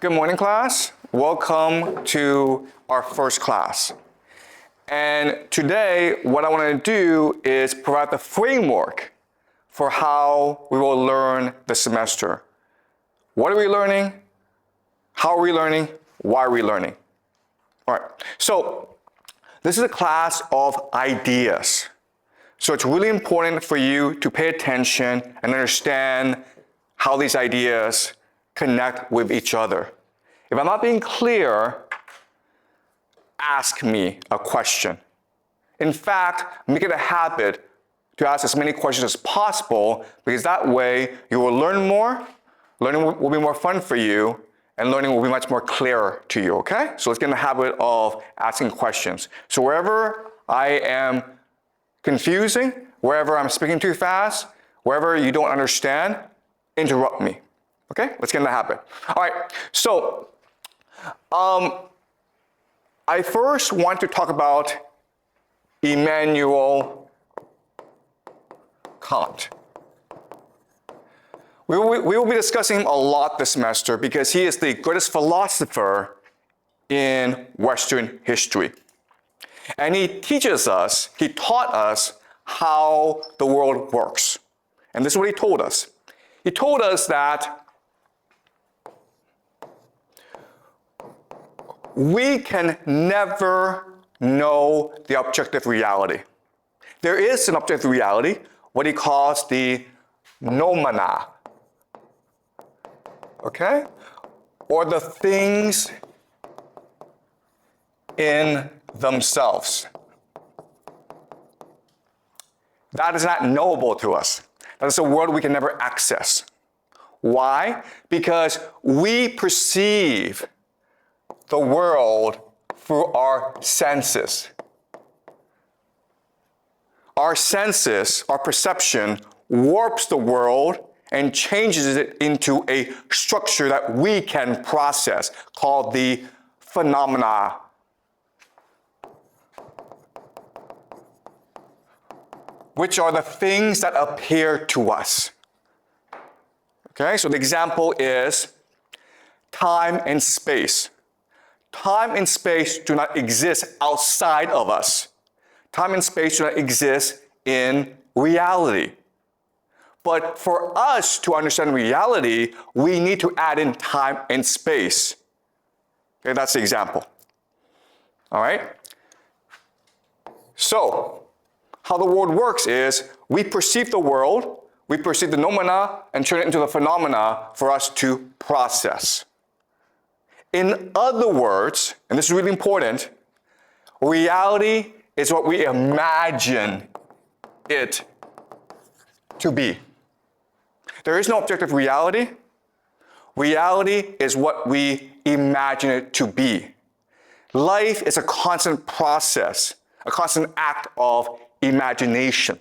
Good morning, class. Welcome to our first class. And today, what I want to do is provide the framework for how we will learn the semester. What are we learning? How are we learning? Why are we learning? All right, so this is a class of ideas. So it's really important for you to pay attention and understand how these ideas connect with each other. If I'm not being clear, ask me a question. In fact, make it a habit to ask as many questions as possible, because that way you will learn more, learning will be more fun for you, and learning will be much more clear to you, okay? So let's get in the habit of asking questions. So wherever I am confusing, wherever I'm speaking too fast, wherever you don't understand, interrupt me. Okay, let's get in the habit. All right, so I first want to talk about Immanuel Kant. We will be discussing him a lot this semester because he is the greatest philosopher in Western history. And he taught us how the world works. And this is what he told us. He told us that we can never know the objective reality. There is an objective reality, what he calls the noumena, okay? Or the things in themselves. That is not knowable to us. That is a world we can never access. Why? Because we perceive the world through our senses. Our senses, our perception, warps the world and changes it into a structure that we can process, called the phenomena. Which are the things that appear to us. Okay, so the example is time and space. Time and space do not exist outside of us. Time and space do not exist in reality. But for us to understand reality, we need to add in time and space. Okay, that's the example. All right? So, how the world works is we perceive the world, we perceive the noumena, and turn it into the phenomena for us to process. In other words, and this is really important, reality is what we imagine it to be. There is no objective reality. Reality is what we imagine it to be. Life is a constant process, a constant act of imagination.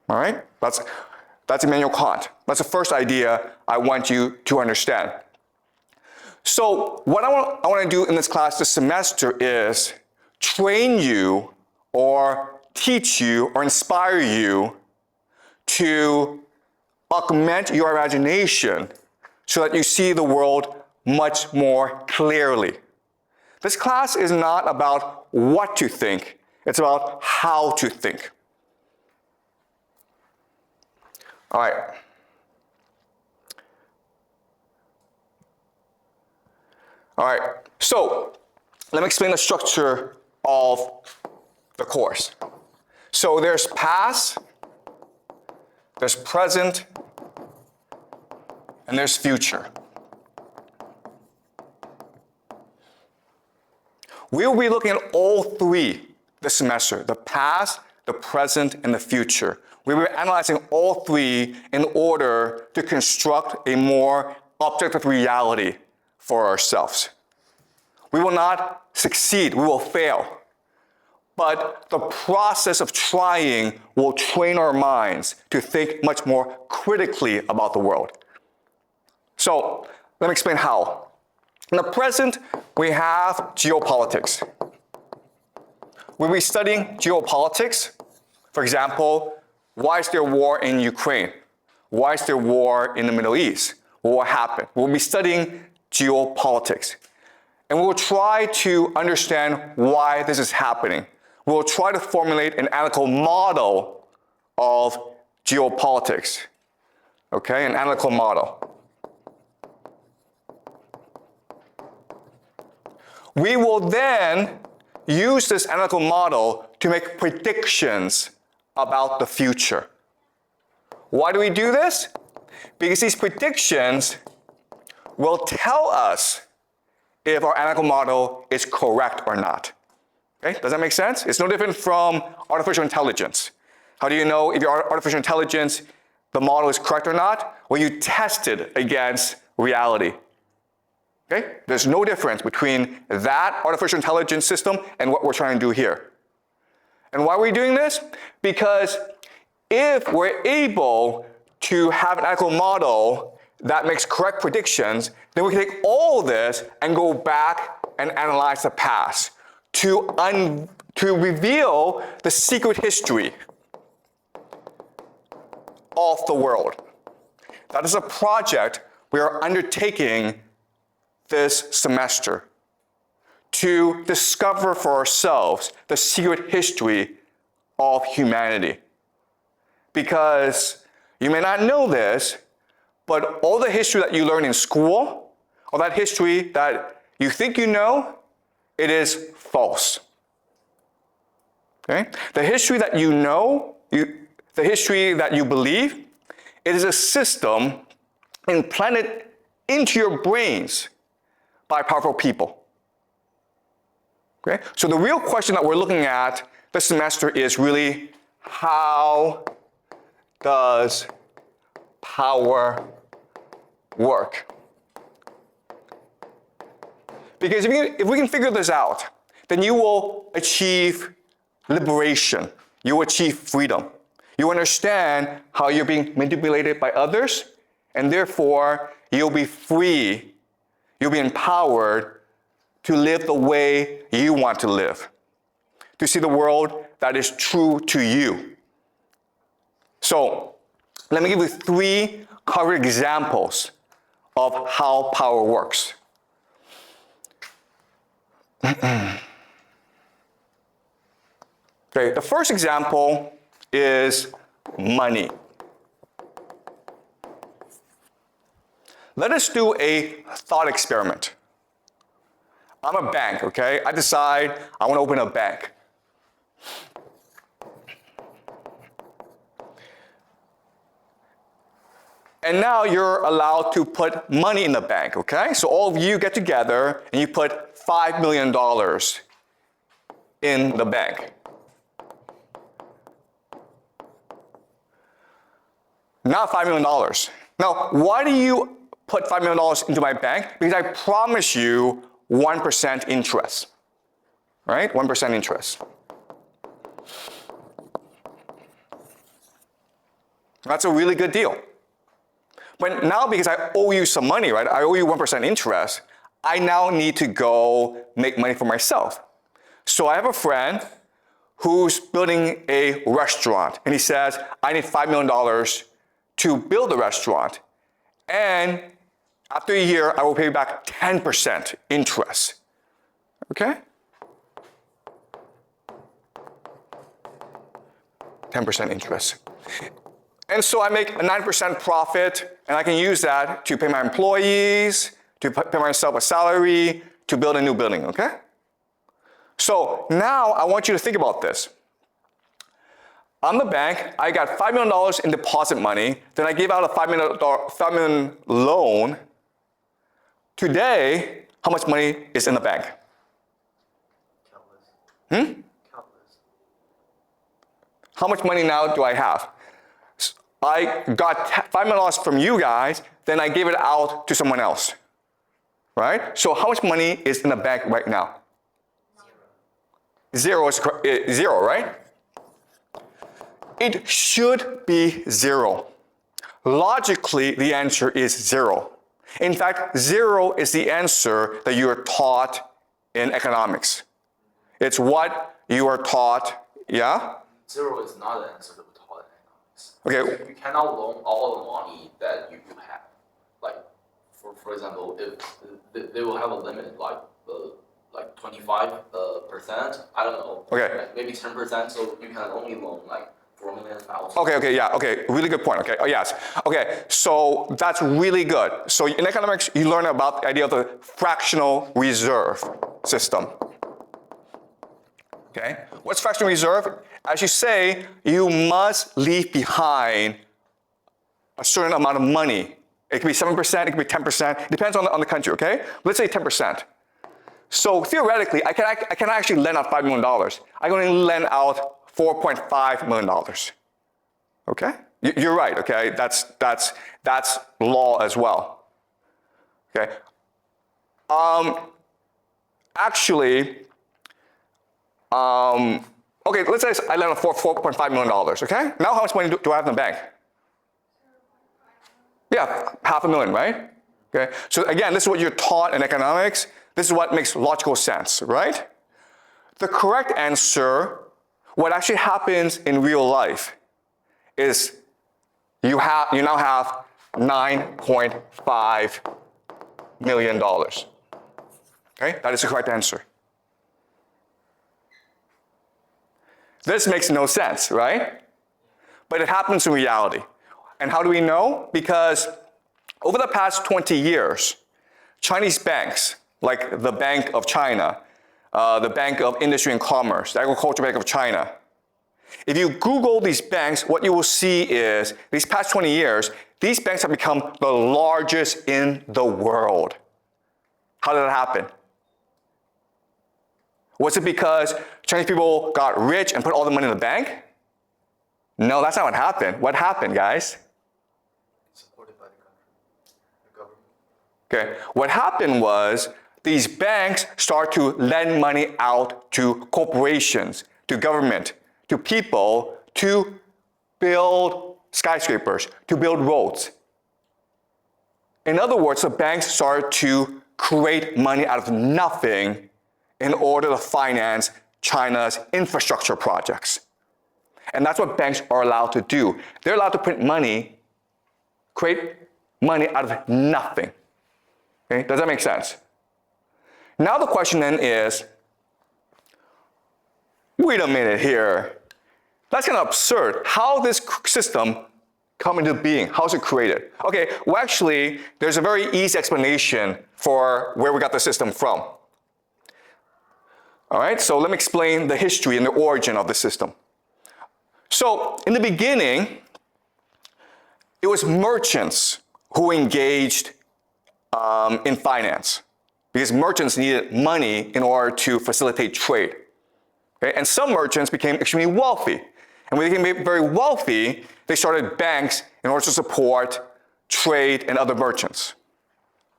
All right? That's Immanuel Kant. That's the first idea I want you to understand. So what I want to do in this class this semester is train you or teach you or inspire you to augment your imagination so that you see the world much more clearly. This class is not about what to think, it's about how to think. All right. All right, so let me explain the structure of the course. So there's past, there's present, and there's future. We'll be looking at all three this semester: the past, the present, and the future. We will be analyzing all three in order to construct a more objective reality for ourselves. We will not succeed, we will fail. But the process of trying will train our minds to think much more critically about the world. So let me explain how. In the present, we have geopolitics. We'll be studying geopolitics. For example, why is there war in Ukraine? Why is there war in the Middle East? what will happen. We'll be studying geopolitics. And we'll try to understand why this is happening. We'll try to formulate an analytical model of geopolitics. Okay, an analytical model. We will then use this analytical model to make predictions about the future. Why do we do this? Because these predictions will tell us if our analytical model is correct or not. Okay, does that make sense? It's no different from artificial intelligence. How do you know if your artificial intelligence, the model is correct or not? Well, you test it against reality. Okay? There's no difference between that artificial intelligence system and what we're trying to do here. And why are we doing this? Because if we're able to have an analytical model that makes correct predictions, then we can take all this and go back and analyze the past to reveal the secret history of the world. That is a project we are undertaking this semester to discover for ourselves the secret history of humanity. Because you may not know this, but all the history that you learn in school, all that history that you think you know, it is false. Okay? The history that you know, the history that you believe, it is a system implanted into your brains by powerful people. Okay? So the real question that we're looking at this semester is really, how does power work? Because if we can figure this out, then you will achieve liberation. You will achieve freedom. You understand how you're being manipulated by others, and therefore you'll be free. You'll be empowered to live the way you want to live, to see the world that is true to you. So, let me give you 3 concrete examples of how power works. Okay, the first example is money. Let us do a thought experiment. I'm a bank, okay? I decide I want to open a bank. And now you're allowed to put money in the bank, okay? So all of you get together and you put $5 million in the bank. Not $5 million. Now, why do you put $5 million into my bank? Because I promise you 1% interest, right? 1% interest. That's a really good deal. But now, because I owe you some money, right? I owe you 1% interest, I now need to go make money for myself. So I have a friend who's building a restaurant, and he says, I need $5 million to build the restaurant, and after a year, I will pay back 10% interest. Okay? 10% interest. And so I make a 9% profit, and I can use that to pay my employees, to pay myself a salary, to build a new building, okay? So now I want you to think about this. I'm the bank, I got $5 million in deposit money, then I gave out a $5 million loan. Today, how much money is in the bank? Countless. Countless. How much money now do I have? I got $5 million from you guys, then I gave it out to someone else, right? So how much money is in the bank right now? Zero is zero, right? It should be zero. Logically, the answer is zero. In fact, zero is the answer that you are taught in economics. It's what you are taught, yeah? Zero is not the answer that we're taught in economics. Okay. You cannot loan all the money that you have. Like, for example, if they will have a limit like 25%, I don't know. Okay. Like maybe 10%, so you can only loan like 4 million out. Okay, yeah, okay, really good point, okay, oh yes. Okay, so that's really good. So in economics, you learn about the idea of the fractional reserve system. Okay, what's fractional reserve? As you say, you must leave behind a certain amount of money. It could be 7%, it could be 10%, it depends on the country, okay? Let's say 10%. So theoretically, I can actually lend out $5 million. I can only lend out $4.5 million. Okay? You're right, okay? That's law as well. Okay? Actually, okay, let's say I lend out $4.5 million, okay? Now how much money do I have in the bank? Yeah, $500,000, right? Okay, so again, this is what you're taught in economics. This is what makes logical sense, right? The correct answer, what actually happens in real life, is you now have $9.5 million. Okay, that is the correct answer. This makes no sense, right? But it happens in reality. And how do we know? Because over the past 20 years, Chinese banks, like the Bank of China, the Bank of Industry and Commerce, the Agricultural Bank of China, if you Google these banks, what you will see is, these past 20 years, these banks have become the largest in the world. How did that happen? Was it because Chinese people got rich and put all the money in the bank? No, that's not what happened. What happened, guys? Supported by the country, the government. Okay, what happened was these banks start to lend money out to corporations, to government, to people to build skyscrapers, to build roads. In other words, the banks start to create money out of nothing in order to finance China's infrastructure projects. And that's what banks are allowed to do. They're allowed to print money, create money out of nothing. Okay? Does that make sense? Now the question then is, wait a minute here. That's kind of absurd. How this system come into being? How is it created? Okay, well actually, there's a very easy explanation for where we got the system from. All right, so let me explain the history and the origin of the system. So in the beginning, it was merchants who engaged in finance because merchants needed money in order to facilitate trade. Okay? And some merchants became extremely wealthy. And when they became very wealthy, they started banks in order to support trade and other merchants.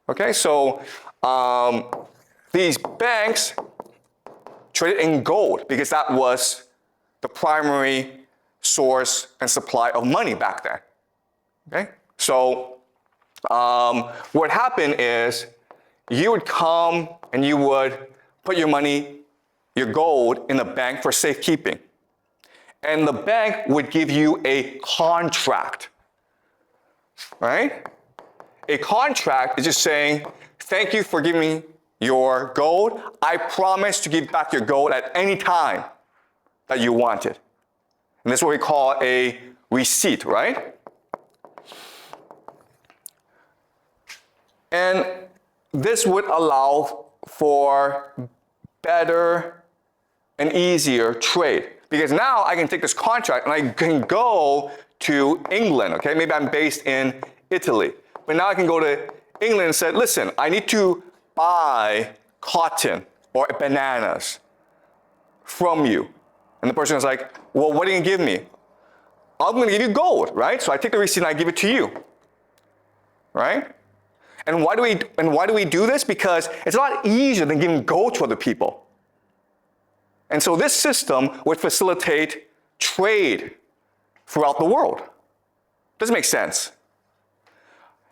Okay, so these banks traded in gold because that was the primary source and supply of money back then. Okay, so what happened is you would come and you would put your money, your gold, in the bank for safekeeping. And the bank would give you a contract, right? A contract is just saying, thank you for giving me your gold. I promise to give back your gold at any time that you want it. And this is what we call a receipt, right? And this would allow for better and easier trade. Because now I can take this contract and I can go to England, okay? Maybe I'm based in Italy. But now I can go to England and say, listen, I need to buy cotton or bananas from you. And the person is like, well, what are you gonna give me? I'm gonna give you gold, right? So I take the receipt and I give it to you, right? And why do we do this? Because it's a lot easier than giving gold to other people. And so this system would facilitate trade throughout the world. Doesn't make sense.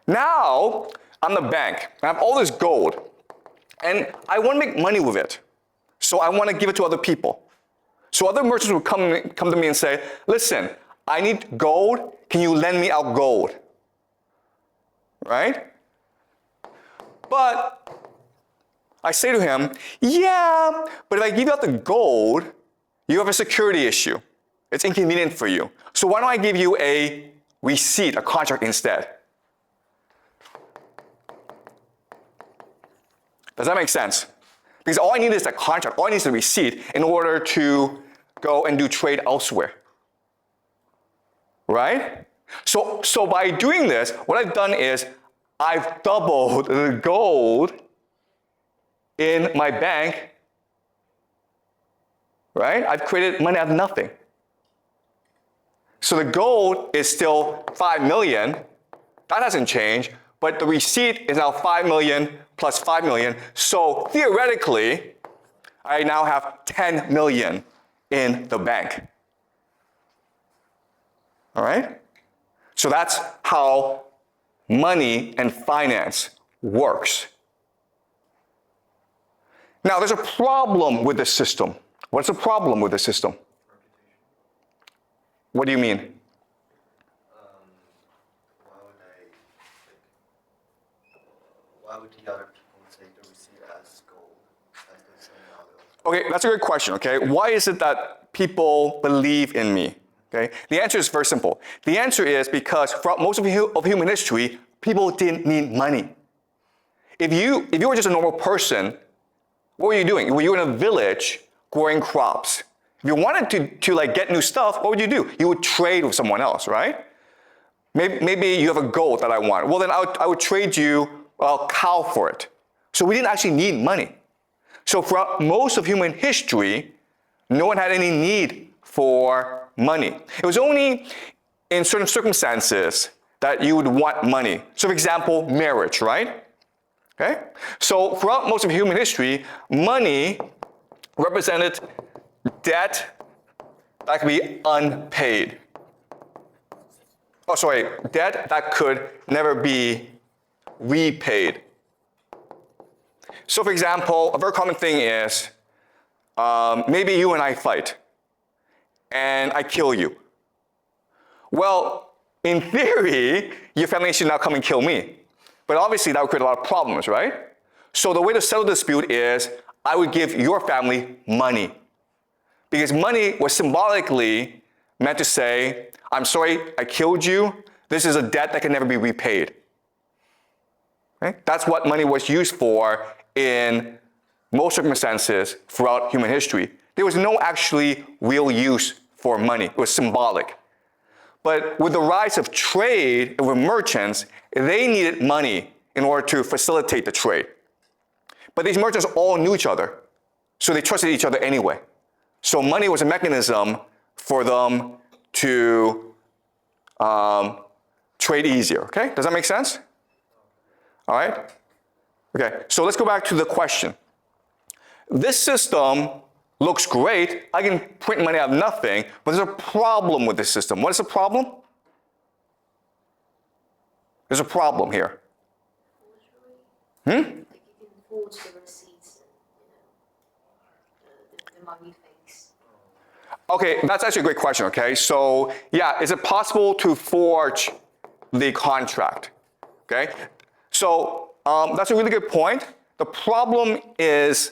Now, I'm the bank. I have all this gold. And I want to make money with it. So I want to give it to other people. So other merchants would come to me and say, listen, I need gold. Can you lend me out gold? Right? But I say to him, yeah, but if I give you out the gold, you have a security issue. It's inconvenient for you. So why don't I give you a receipt, a contract instead? Does that make sense? Because all I need is a contract, all I need is a receipt in order to go and do trade elsewhere. Right? So by doing this, what I've done is I've doubled the gold in my bank, right? I've created money out of nothing. So the gold is still 5 million. That hasn't changed, but the receipt is now 5 million plus 5 million. So theoretically, I now have 10 million in the bank. All right? So that's how money and finance works. Now, there's a problem with this system. What's the problem with the system? What do you mean? Why would the other people take the receipt as gold? As the same value? Okay, that's a good question, okay? Why is it that people believe in me? Okay? The answer is very simple. The answer is because throughout most of human history, people didn't need money. If you were just a normal person, what were you doing? Were you in a village growing crops? If you wanted to like get new stuff, what would you do? You would trade with someone else, right? Maybe you have a goat that I want. Well, then I would trade you a cow for it. So we didn't actually need money. So for most of human history, no one had any need for money. It was only in certain circumstances that you would want money. So for example, marriage, right? Okay? So throughout most of human history, money represented debt that could be unpaid. Oh, sorry, debt that could never be repaid. So for example, a very common thing is maybe you and I fight and I kill you. Well, in theory, your family should now come and kill me. But obviously that would create a lot of problems, right? So the way to settle the dispute is I would give your family money. Because money was symbolically meant to say, I'm sorry, I killed you. This is a debt that can never be repaid. Okay? That's what money was used for in most circumstances throughout human history. There was no actually real use for money. It was symbolic. But with the rise of trade and with merchants, they needed money in order to facilitate the trade. But these merchants all knew each other, so they trusted each other anyway. So money was a mechanism for them to trade easier, okay? Does that make sense? All right? Okay, so let's go back to the question. This system looks great. I can print money out of nothing, but there's a problem with this system. What is the problem? There's a problem here. Like you can forge the receipts and, the money fakes. Okay, that's actually a great question, okay? So, yeah, is it possible to forge the contract? Okay? So, that's a really good point. The problem is,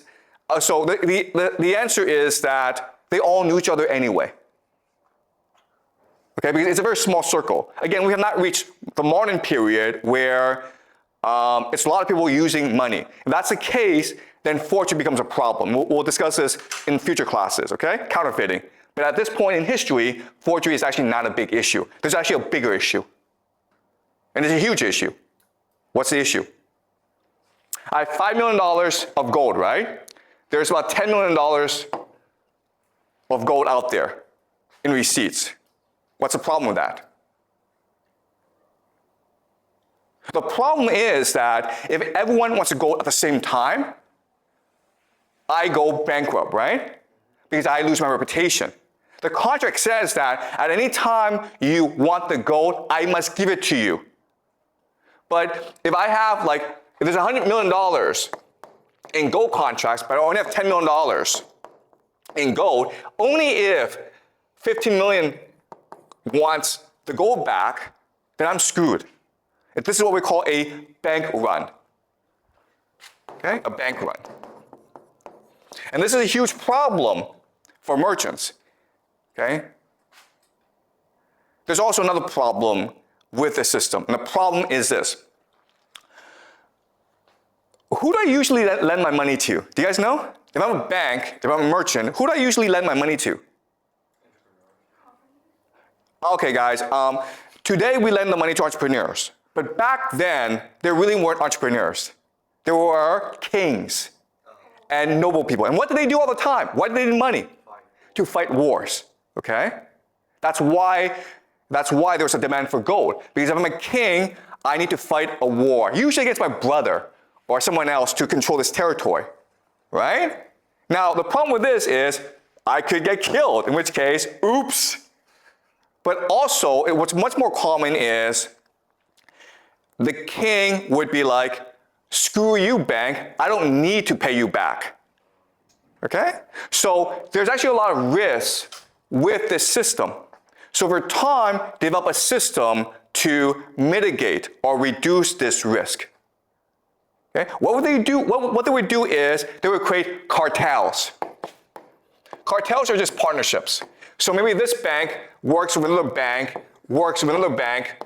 so the answer is that they all knew each other anyway. Okay, because it's a very small circle. Again, we have not reached the modern period where it's a lot of people using money. If that's the case, then forgery becomes a problem. We'll discuss this in future classes, okay? Counterfeiting. But at this point in history, forgery is actually not a big issue. There's actually a bigger issue. And it's a huge issue. What's the issue? I have $5 million of gold, right? There's about $10 million of gold out there in receipts. What's the problem with that? The problem is that if everyone wants to go at the same time, I go bankrupt, right? Because I lose my reputation. The contract says that at any time you want the gold, I must give it to you. But if I have if there's $100 million in gold contracts, but I only have $10 million in gold, only if 15 million wants the gold back, then I'm screwed. This is what we call a bank run. Okay, a bank run. And this is a huge problem for merchants. Okay? There's also another problem with the system, and the problem is this. Who do I usually lend my money to? Do you guys know? If I'm a bank, if I'm a merchant, who do I usually lend my money to? Okay, guys, today we lend the money to entrepreneurs. But back then, there really weren't entrepreneurs. There were kings and noble people. And what did they do all the time? Why did they need money? To fight wars, okay? That's why there was a demand for gold. Because if I'm a king, I need to fight a war, usually against my brother or someone else to control this territory, right? Now, the problem with this is I could get killed, in which case, oops. But also, what's much more common is the king would be like, screw you, bank, I don't need to pay you back. Okay? So there's actually a lot of risks with this system. So over time, develop a system to mitigate or reduce this risk. Okay? What would they do? What they would do is they would create cartels. Cartels are just partnerships. So maybe this bank works with another bank,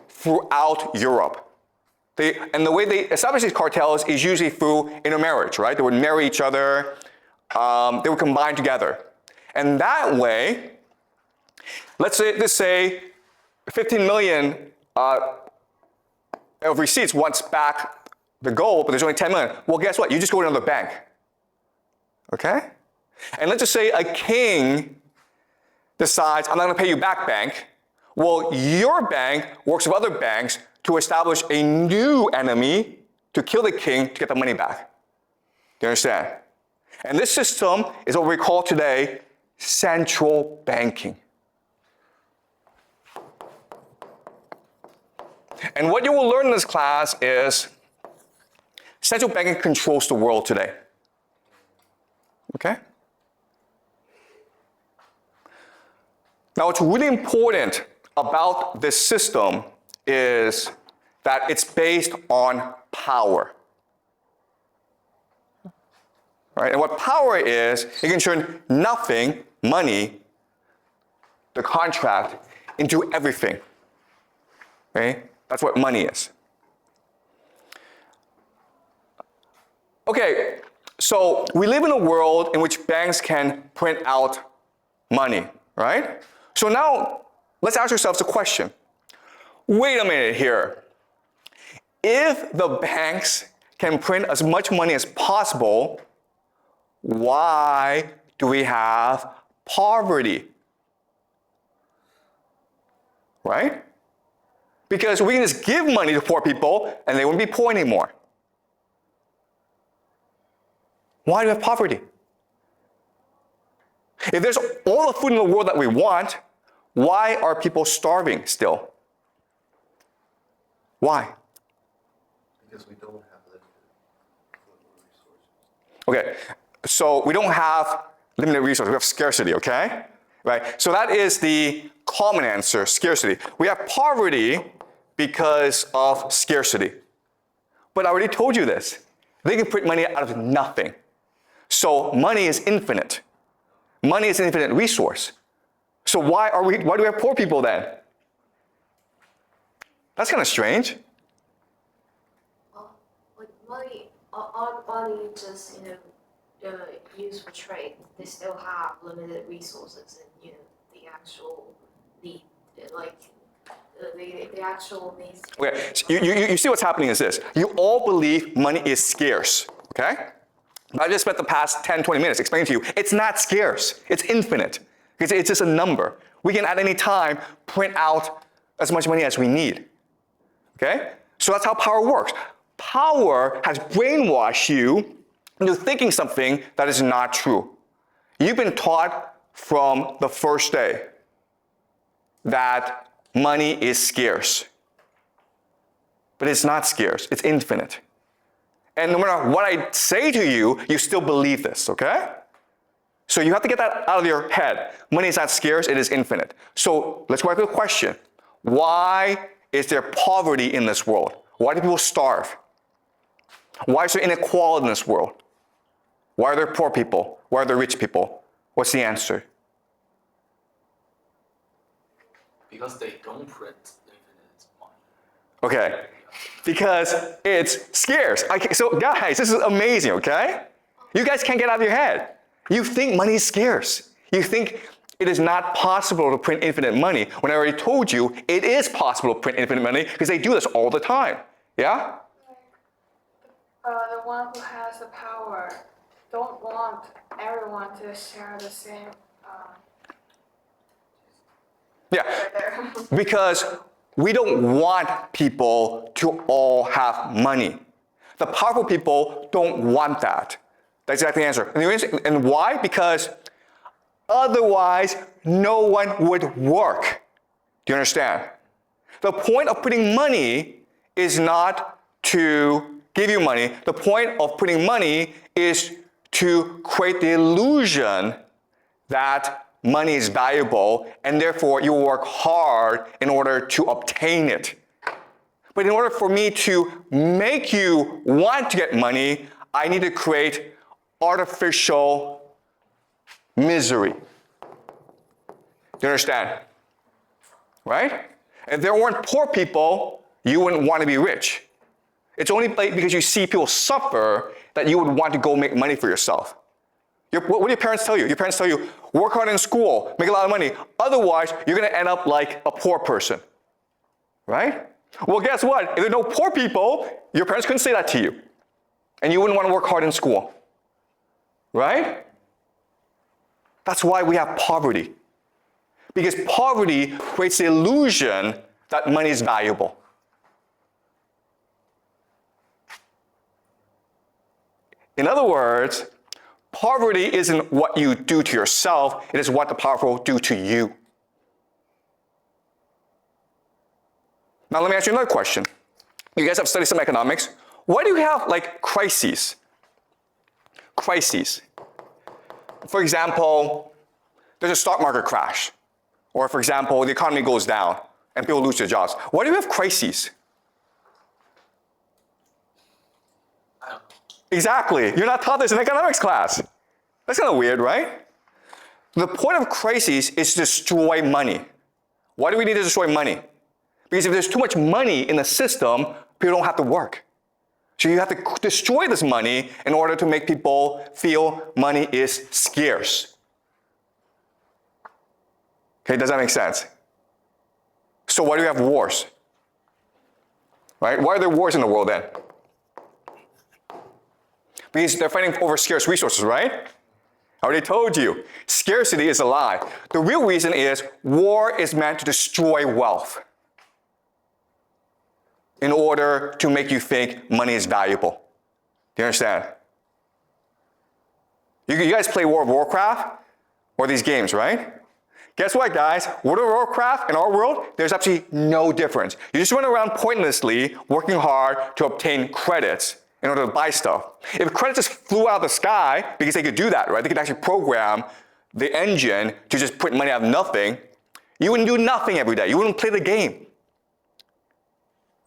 throughout Europe. And the way they establish these cartels is usually through intermarriage, right? They would marry each other, they would combine together. And that way, let's say 15 million of receipts wants back the gold, but there's only 10 million. Well, guess what? You just go to another bank, okay? And let's just say a king decides, I'm not gonna pay you back, bank. Well, your bank works with other banks to establish a new enemy to kill the king to get the money back. Do you understand? And this system is what we call today central banking. And what you will learn in this class is central banking controls the world today. Okay? Now, what's really important about this system is that it's based on power. Right? And what power is, it can turn nothing, money, the contract, into everything. Okay? That's what money is. Okay, so we live in a world in which banks can print out money, right? So now, let's ask ourselves a question. Wait a minute here. If the banks can print as much money as possible, why do we have poverty? Right? Because we can just give money to poor people and they wouldn't be poor anymore. Why do we have poverty? If there's all the food in the world that we want, why are people starving still? Why? Because we don't have limited resources. Okay, so we don't have limited resources, we have scarcity, okay? Right, so that is the common answer, scarcity. We have poverty because of scarcity. But I already told you this. They can print money out of nothing. So money is infinite. Money is an infinite resource. So why do we have poor people then? That's kind of strange. Like money, aren't money just, used for trade? They still have limited resources and, the actual need, the actual needs. Okay, so you see what's happening is this. You all believe money is scarce, okay? But I just spent the past 10, 20 minutes explaining to you, it's not scarce, it's infinite. It's just a number. We can at any time print out as much money as we need, okay? So that's how power works. Power has brainwashed you into thinking something that is not true. You've been taught from the first day that money is scarce. But it's not scarce, it's infinite. And no matter what I say to you, you still believe this, okay? So you have to get that out of your head. Money is not scarce, it is infinite. So let's go back to the question. Why is there poverty in this world? Why do people starve? Why is there inequality in this world? Why are there poor people? Why are there rich people? What's the answer? Because they don't print infinite money. Okay, because it's scarce. So guys, this is amazing, okay? You guys can't get out of your head. You think money is scarce. You think it is not possible to print infinite money, when I already told you it is possible to print infinite money because they do this all the time. Yeah? The one who has the power don't want everyone to share the same. Yeah, Right there. because we don't want people to all have money. The powerful people don't want that. That's exactly the answer. And why? Because otherwise, no one would work. Do you understand? The point of putting money is not to give you money. The point of putting money is to create the illusion that money is valuable, and therefore you work hard in order to obtain it. But in order for me to make you want to get money, I need to create artificial misery. Do you understand? Right? If there weren't poor people, you wouldn't want to be rich. It's only because you see people suffer that you would want to go make money for yourself. What do your parents tell you? Your parents tell you, work hard in school, make a lot of money. Otherwise, you're going to end up like a poor person. Right? Well, guess what? If there are no poor people, your parents couldn't say that to you. And you wouldn't want to work hard in school. Right? That's why we have poverty. Because poverty creates the illusion that money is valuable. In other words, poverty isn't what you do to yourself, it is what the powerful do to you. Now let me ask you another question. You guys have studied some economics. Why do you have like crises? Crises. For example, there's a stock market crash. Or for example, the economy goes down and people lose their jobs. Why do you have crises? I don't know. Exactly. You're not taught this in economics class. That's kind of weird, right? The point of crises is to destroy money. Why do we need to destroy money? Because if there's too much money in the system, people don't have to work. So you have to destroy this money in order to make people feel money is scarce. Okay, does that make sense? So why do we have wars? Right? Why are there wars in the world then? Because they're fighting over scarce resources, right? I already told you, scarcity is a lie. The real reason is war is meant to destroy wealth in order to make you think money is valuable. Do you understand? You guys play World of Warcraft or these games, right? Guess what, guys? World of Warcraft in our world, there's absolutely no difference. You just run around pointlessly working hard to obtain credits in order to buy stuff. If credits just flew out of the sky, because they could do that, right? They could actually program the engine to just put money out of nothing, you wouldn't do nothing every day. You wouldn't play the game.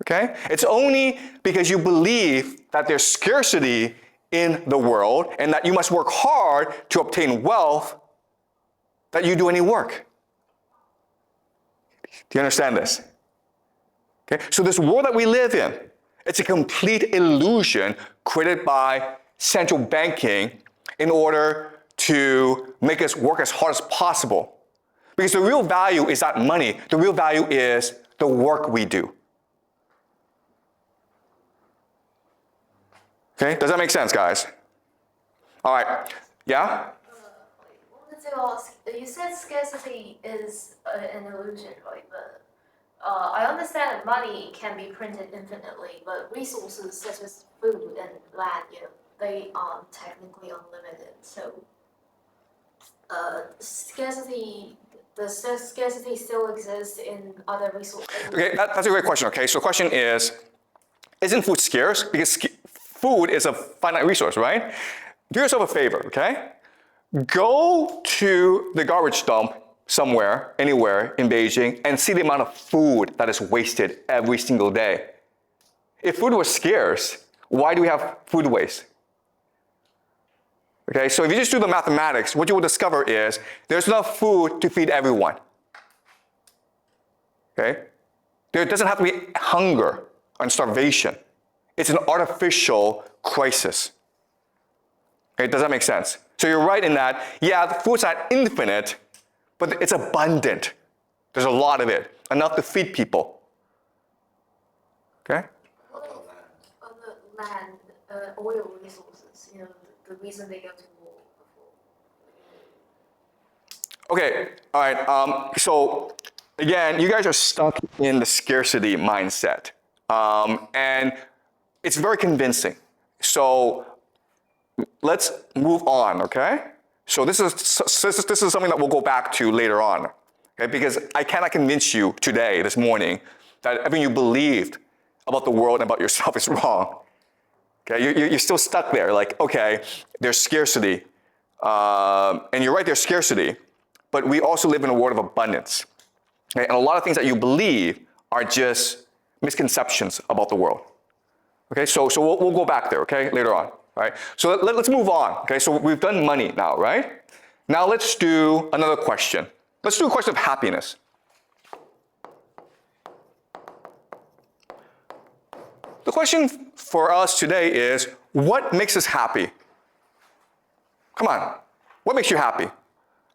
Okay? It's only because you believe that there's scarcity in the world and that you must work hard to obtain wealth that you do any work. Do you understand this? Okay? So this world that we live in, it's a complete illusion created by central banking in order to make us work as hard as possible. Because the real value is not money. The real value is the work we do. Okay, does that make sense, guys? All right, yeah? You said scarcity is an illusion, right? But I understand that money can be printed infinitely, but resources such as food and land, they aren't technically unlimited. So scarcity still exists in other resources. Okay, that's a great question, okay? So the question is, isn't food scarce? Because food is a finite resource, right? Do yourself a favor, okay? Go to the garbage dump somewhere, anywhere in Beijing, and see the amount of food that is wasted every single day. If food was scarce, why do we have food waste? Okay, so if you just do the mathematics, what you will discover is there's enough food to feed everyone. Okay? There doesn't have to be hunger and starvation. It's an artificial crisis. Okay, does that make sense? So you're right in that, yeah, the food's not infinite, but it's abundant. There's a lot of it, enough to feed people. Okay? What about land? On the land, oil resources, the reason they go to war before. Okay, all right, so again, you guys are stuck in the scarcity mindset. And it's very convincing. So let's move on, okay? So this is something that we'll go back to later on, okay? Because I cannot convince you today, this morning, that everything you believed about the world and about yourself is wrong. Okay, you're still stuck there, like, okay, there's scarcity. And you're right, there's scarcity, but we also live in a world of abundance. Okay? And a lot of things that you believe are just misconceptions about the world. Okay, so we'll go back there, okay, later on. All right, so let's move on. Okay, so we've done money now, right? Now let's do another question. Let's do a question of happiness. The question for us today is, what makes us happy? Come on, what makes you happy?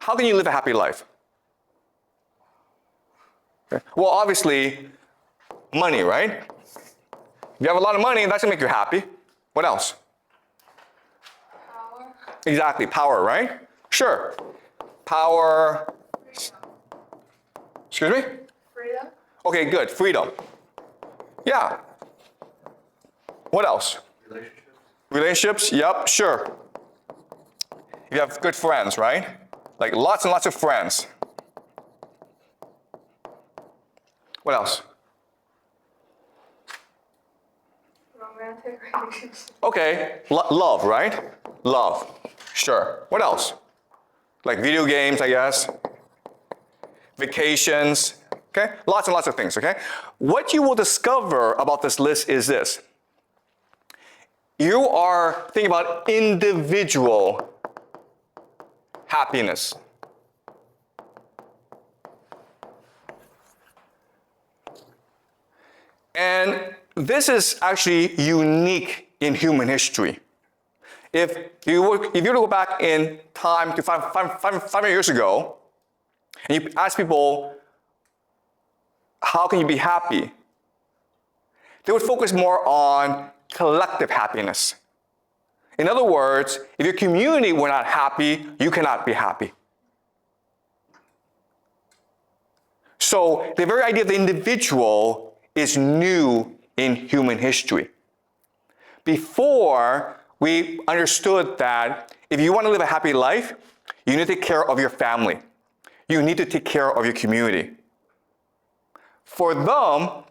How can you live a happy life? Okay. Well, obviously, money, right? If you have a lot of money, that's gonna make you happy. What else? Power. Exactly, power, right? Sure. Power. Excuse me? Freedom. Okay, good, freedom. Yeah. What else? Relationships? Relationships, yep, sure. You have good friends, right? Like lots and lots of friends. What else? Romantic relationships. Okay, love, right? Love, sure. What else? Like video games, I guess. Vacations, okay? Lots and lots of things, okay? What you will discover about this list is this. You are thinking about individual happiness. And this is actually unique in human history. If you were to go back in time to 500 years ago, and you ask people, how can you be happy? They would focus more on collective happiness. In other words, if your community were not happy, you cannot be happy. So the very idea of the individual is new in human history. Before, we understood that if you want to live a happy life, you need to take care of your family. You need to take care of your community. For them,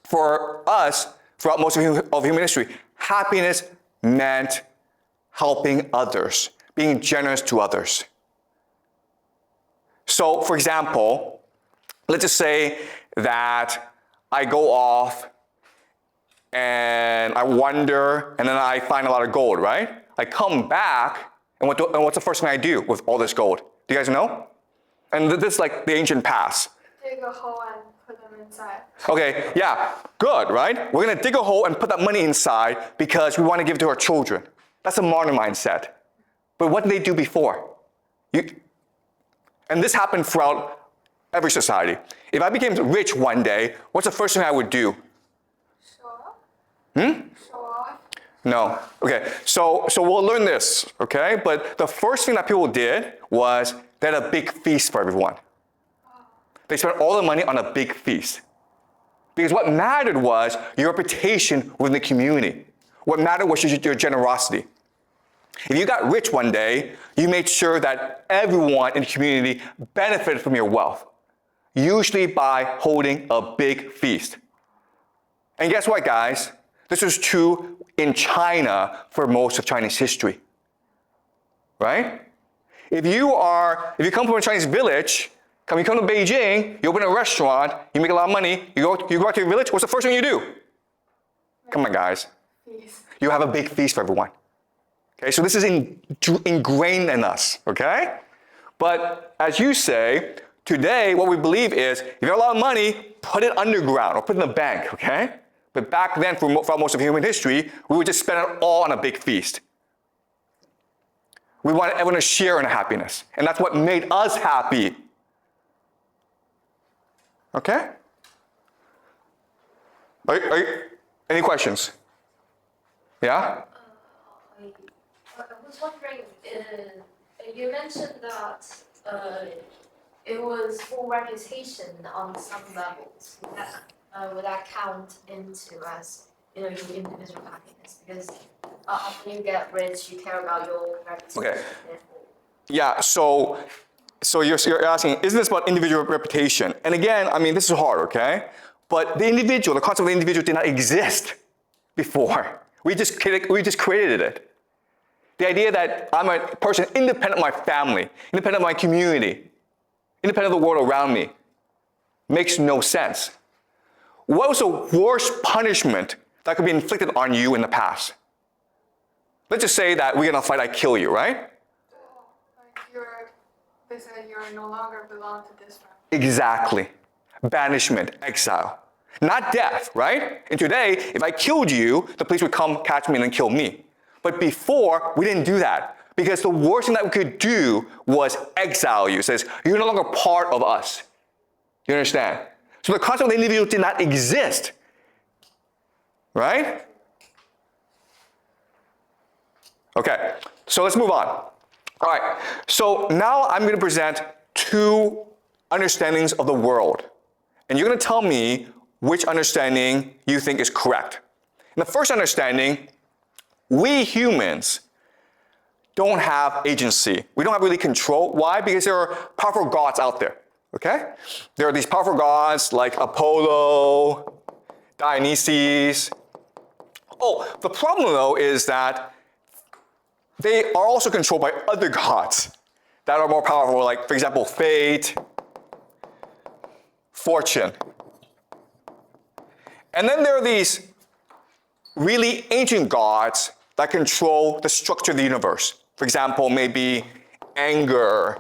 for us, throughout most of human history, happiness meant helping others, being generous to others. So, for example, let's just say that I go off and I wander and then I find a lot of gold, right? I come back and what's the first thing I do with all this gold? Do you guys know? And this is like the ancient past. Dig a hole and put them inside. Okay, yeah, good, right? We're gonna dig a hole and put that money inside because we want to give it to our children. That's a modern mindset. But what did they do before? And this happened throughout every society. If I became rich one day, what's the first thing I would do? Show off. Show off. No. Okay, so we'll learn this, okay? But the first thing that people did was they had a big feast for everyone. They spent all the money on a big feast. Because what mattered was your reputation within the community. What mattered was your generosity. If you got rich one day, you made sure that everyone in the community benefited from your wealth, usually by holding a big feast. And guess what, guys? This was true in China for most of Chinese history, right? If you come from a Chinese village, you come to Beijing, you open a restaurant, you make a lot of money, you go out to your village, what's the first thing you do? Come on, guys. Feast. you have a big feast for everyone. Okay, so this is ingrained in us, okay? But as you say, today what we believe is if you have a lot of money, put it underground or put it in the bank, okay? But back then, for most of human history, we would just spend it all on a big feast. We wanted everyone to share in happiness, and that's what made us happy. Okay? Any questions? Yeah? I was wondering, you mentioned that it was for reputation on some levels. Would that count into as your individual happiness? Because after you get rich, you care about your reputation. Okay. Yeah, so you're asking, isn't this about individual reputation? And again, I mean, this is hard, okay? But the concept of the individual did not exist before. We just created it. The idea that I'm a person independent of my family, independent of my community, independent of the world around me, makes no sense. What was the worst punishment that could be inflicted on you in the past? Let's just say that we're in a fight, I kill you, right? Like they say you no longer belong to this family. Exactly. Banishment, exile. Not death, right? And today, if I killed you, the police would come catch me and then kill me. But before, we didn't do that because the worst thing that we could do was exile you. It says, you're no longer part of us. You understand? So the concept of the individual did not exist, right? Okay, so let's move on. All right, so now I'm going to present two understandings of the world. And you're going to tell me which understanding you think is correct. In the first understanding, we humans don't have agency. We don't have really control. Why? Because there are powerful gods out there, okay? There are these powerful gods like Apollo, Dionysus. Oh, the problem though is that they are also controlled by other gods that are more powerful, like, for example, fate, fortune. And then there are these really ancient gods that control the structure of the universe. For example, maybe anger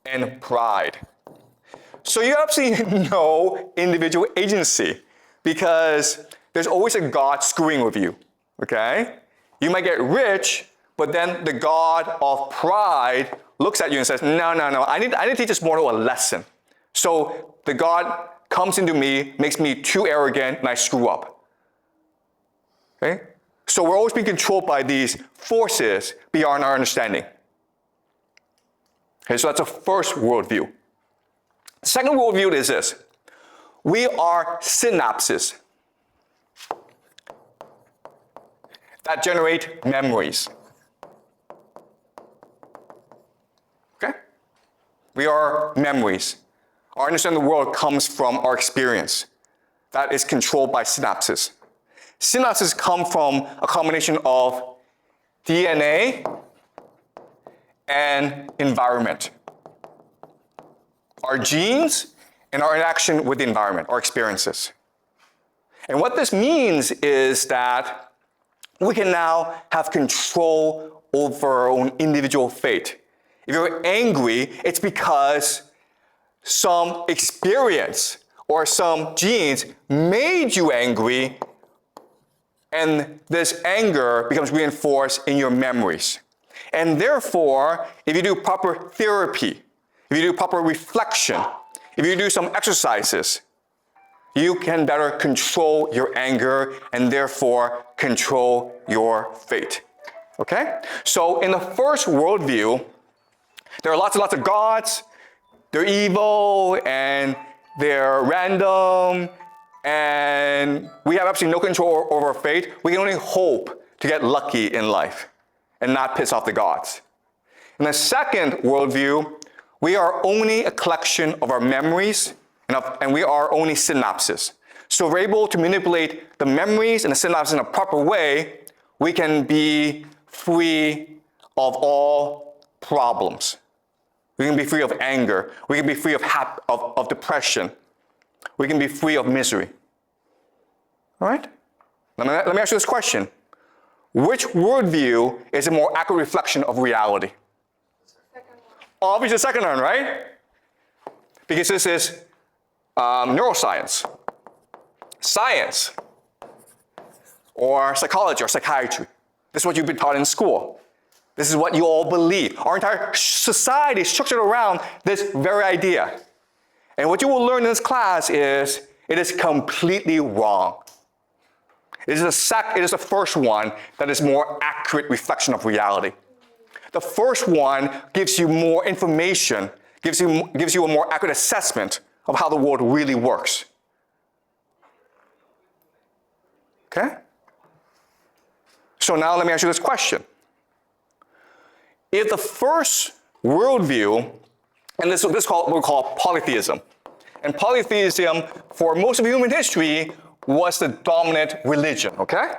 and pride. So you have absolutely no individual agency because there's always a god screwing with you, okay? You might get rich, but then the god of pride looks at you and says, no, I need to teach this mortal a lesson. So the god comes into me, makes me too arrogant, and I screw up. Okay? So we're always being controlled by these forces beyond our understanding. Okay, so that's a first worldview. The second worldview is this. We are synapses that generate memories. Okay? We are memories. Our understanding of the world comes from our experience. That is controlled by synapses. Synapses come from a combination of DNA and environment. Our genes and our interaction with the environment, our experiences. And what this means is that we can now have control over our own individual fate. If you're angry, it's because some experience or some genes made you angry, and this anger becomes reinforced in your memories. And therefore, if you do proper therapy, if you do proper reflection, if you do some exercises, you can better control your anger and therefore control your fate. Okay? So in the first worldview, there are lots and lots of gods. They're evil and they're random, and we have absolutely no control over our fate. We can only hope to get lucky in life and not piss off the gods. In the second worldview, we are only a collection of our memories and we are only synapses. So if we're able to manipulate the memories and the synapses in a proper way, we can be free of all problems. We can be free of anger. We can be free of depression. We can be free of misery. All right? Let me ask you this question. which worldview is a more accurate reflection of reality? Second one. Obviously the second one, right? Because this is neuroscience, science, or psychology or psychiatry. This is what you've been taught in school. This is what you all believe. Our entire society is structured around this very idea. And what you will learn in this class is it is completely wrong. It is the first one that is more accurate reflection of reality. The first one gives you more information, gives you a more accurate assessment of how the world really works. Okay? So now let me ask you this question. If the first worldview, and this is what we call polytheism, and polytheism for most of human history was the dominant religion, okay?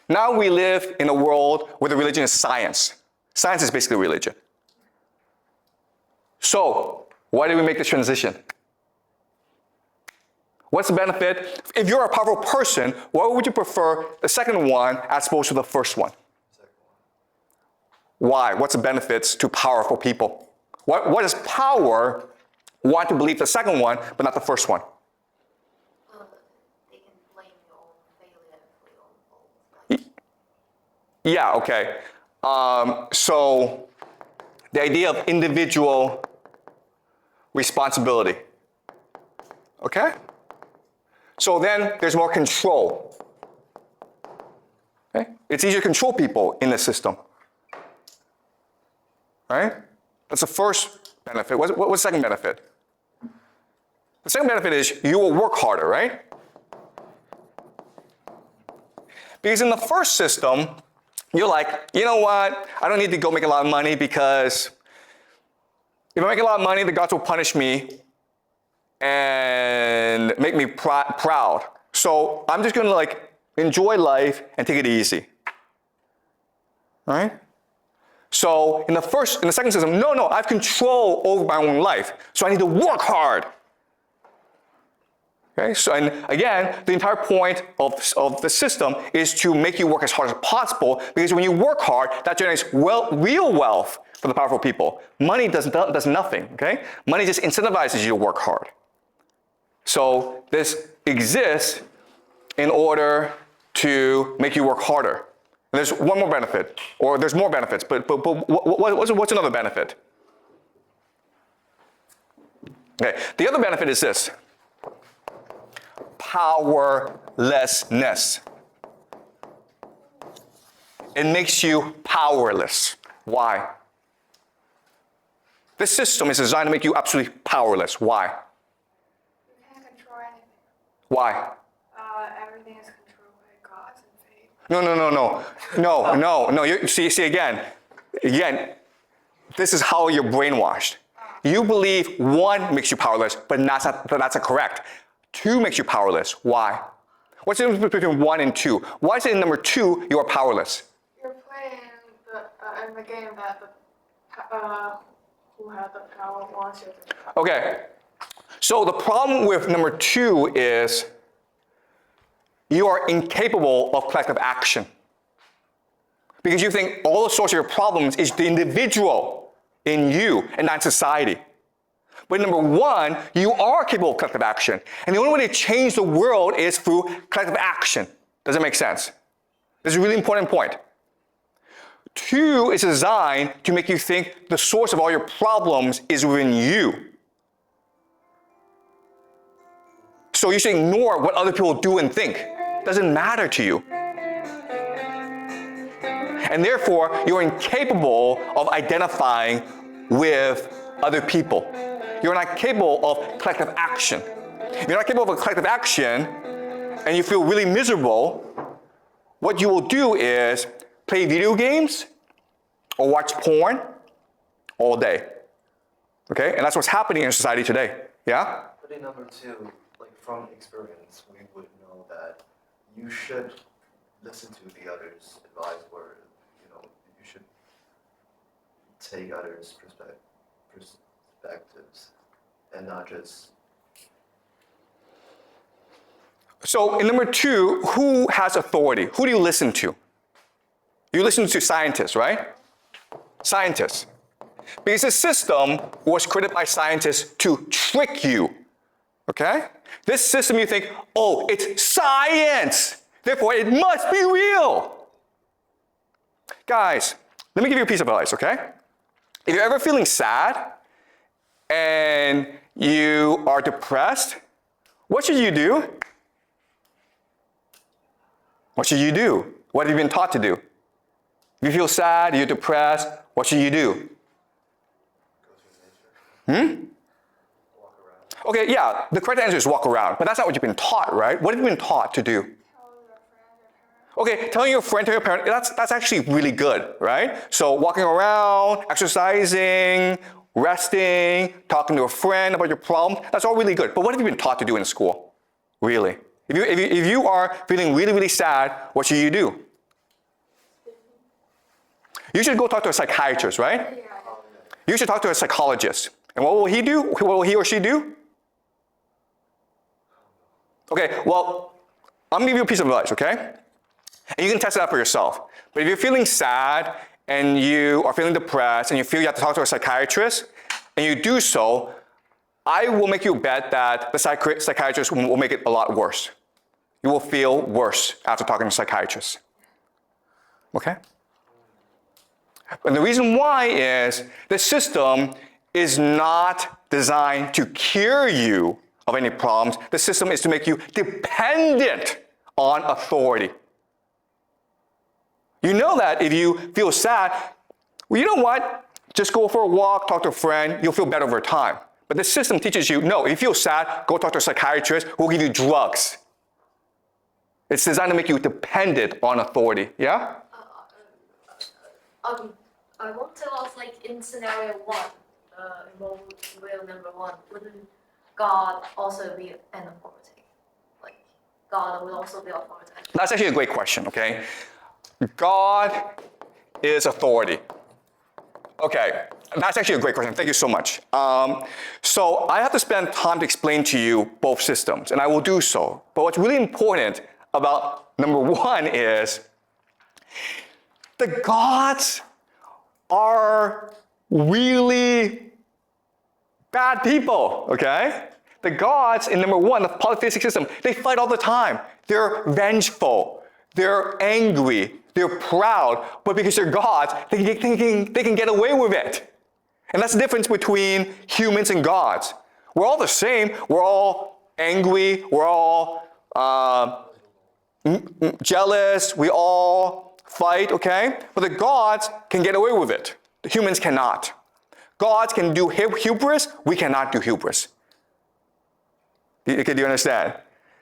Now we live in a world where the religion is science. Science is basically religion. So, why did we make this transition? What's the benefit? If you're a powerful person, why would you prefer the second one as opposed to the first one? Why? What's the benefits to powerful people? What does power want to believe the second one, but not the first one? They can blame your own failure for your own fault. Yeah, okay. So the idea of individual responsibility. Okay? So then there's more control. Okay? It's easier to control people in the system. Right? That's the first benefit. What's the second benefit? The second benefit is you will work harder, right? Because in the first system, you're like, you know what? I don't need to go make a lot of money because if I make a lot of money, the gods will punish me and make me proud. So I'm just gonna enjoy life and take it easy. All right? So in the second system, no, I have control over my own life. So I need to work hard. Okay, so and again, the entire point of the system is to make you work as hard as possible, because when you work hard, that generates real wealth for the powerful people. Money does nothing, okay? Money just incentivizes you to work hard. So this exists in order to make you work harder. And there's one more benefit, or there's more benefits, but what's another benefit? Okay, the other benefit is this. Powerlessness. It makes you powerless. Why? This system is designed to make you absolutely powerless. Why? You can't control anything. Why? Everything is controlled by gods and fate. No. You see again, this is how you're brainwashed. You believe one makes you powerless, but that's not correct. Two makes you powerless. Why? What's the difference between 1 and 2? Why is it in number 2 you are powerless? You're playing in the game that who has the power wants you to. Okay, so the problem with number 2 is you are incapable of collective action. Because you think all the source of your problems is the individual in you and not society. But number 1, you are capable of collective action. And the only way to change the world is through collective action. Does that make sense? This is a really important point. 2 is designed to make you think the source of all your problems is within you. So you should ignore what other people do and think. It doesn't matter to you. And therefore, you're incapable of identifying with other people. You're not capable of collective action. If you're not capable of collective action and you feel really miserable, what you will do is play video games or watch porn all day. Okay? And that's what's happening in society today. Yeah? But in number 2, from experience, we would know that you should listen to the others' advice, or you should take others' perspectives and not just. So in number 2, who has authority? Who do you listen to? You listen to scientists, right? Scientists. Because this system was created by scientists to trick you, okay? This system you think, oh, it's science, therefore it must be real. Guys, let me give you a piece of advice, okay? If you're ever feeling sad and you are depressed, what should you do? What should you do? What have you been taught to do? If you feel sad, you're depressed, what should you do? Okay, yeah, the correct answer is walk around, but that's not what you've been taught, right? What have you been taught to do? Okay, telling your friend, telling your parent, that's actually really good, right? So walking around, exercising, resting, talking to a friend about your problem, that's all really good. But what have you been taught to do in school? Really? If you are feeling really, really sad, what should you do? You should go talk to a psychiatrist, right? You should talk to a psychologist. And what will he do? What will he or she do? Okay, well, I'm gonna give you a piece of advice, okay? And you can test it out for yourself. But if you're feeling sad and you are feeling depressed and you feel you have to talk to a psychiatrist, and you do so, I will make you a bet that the psychiatrist will make it a lot worse. You will feel worse after talking to a psychiatrist. Okay? And the reason why is the system is not designed to cure you of any problems. The system is to make you dependent on authority. You know that if you feel sad, well, you know what? Just go for a walk, talk to a friend, you'll feel better over time. But the system teaches you, no, if you feel sad, go talk to a psychiatrist who will give you drugs. It's designed to make you dependent on authority, yeah? I want to ask, like, in scenario one, real number one, wouldn't God also be an authority? Like, God would also be authority. That's actually a great question, okay? God is authority. Okay, that's actually a great question. Thank you so much. So I have to spend time to explain to you both systems, and I will do so. But what's really important about number one is the gods are really bad people, okay? The gods in number one, the polytheistic system, they fight all the time. They're vengeful, they're angry, they're proud, but because they're gods, they can get away with it. And that's the difference between humans and gods. We're all the same. We're all angry. We're all jealous. We all fight, okay? But the gods can get away with it. The humans cannot. Gods can do hubris. We cannot do hubris. Do you understand?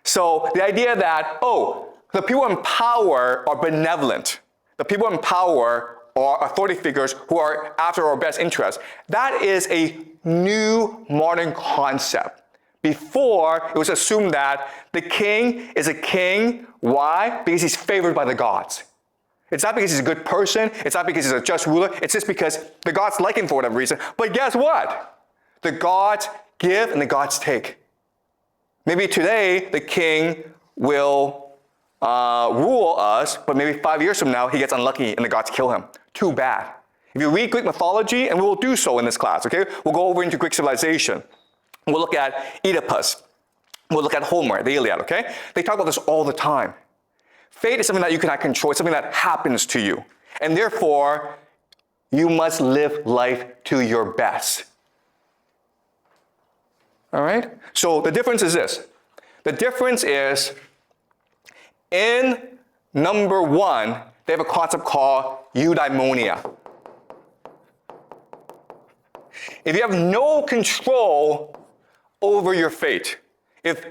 So the idea that, oh, the people in power are benevolent. The people in power are authority figures who are after our best interest. That is a new modern concept. Before, it was assumed that the king is a king. Why? Because he's favored by the gods. It's not because he's a good person. It's not because he's a just ruler. It's just because the gods like him for whatever reason. But guess what? The gods give and the gods take. Maybe today, the king will rule us, but maybe 5 years from now, he gets unlucky and the gods kill him. Too bad. If you read Greek mythology, and we will do so in this class, okay? We'll go over into Greek civilization. We'll look at Oedipus. We'll look at Homer, the Iliad, okay? They talk about this all the time. Fate is something that you cannot control. It's something that happens to you. And therefore, you must live life to your best. All right? So the difference is this. The difference is in number one, they have a concept called eudaimonia. If you have no control over your fate, if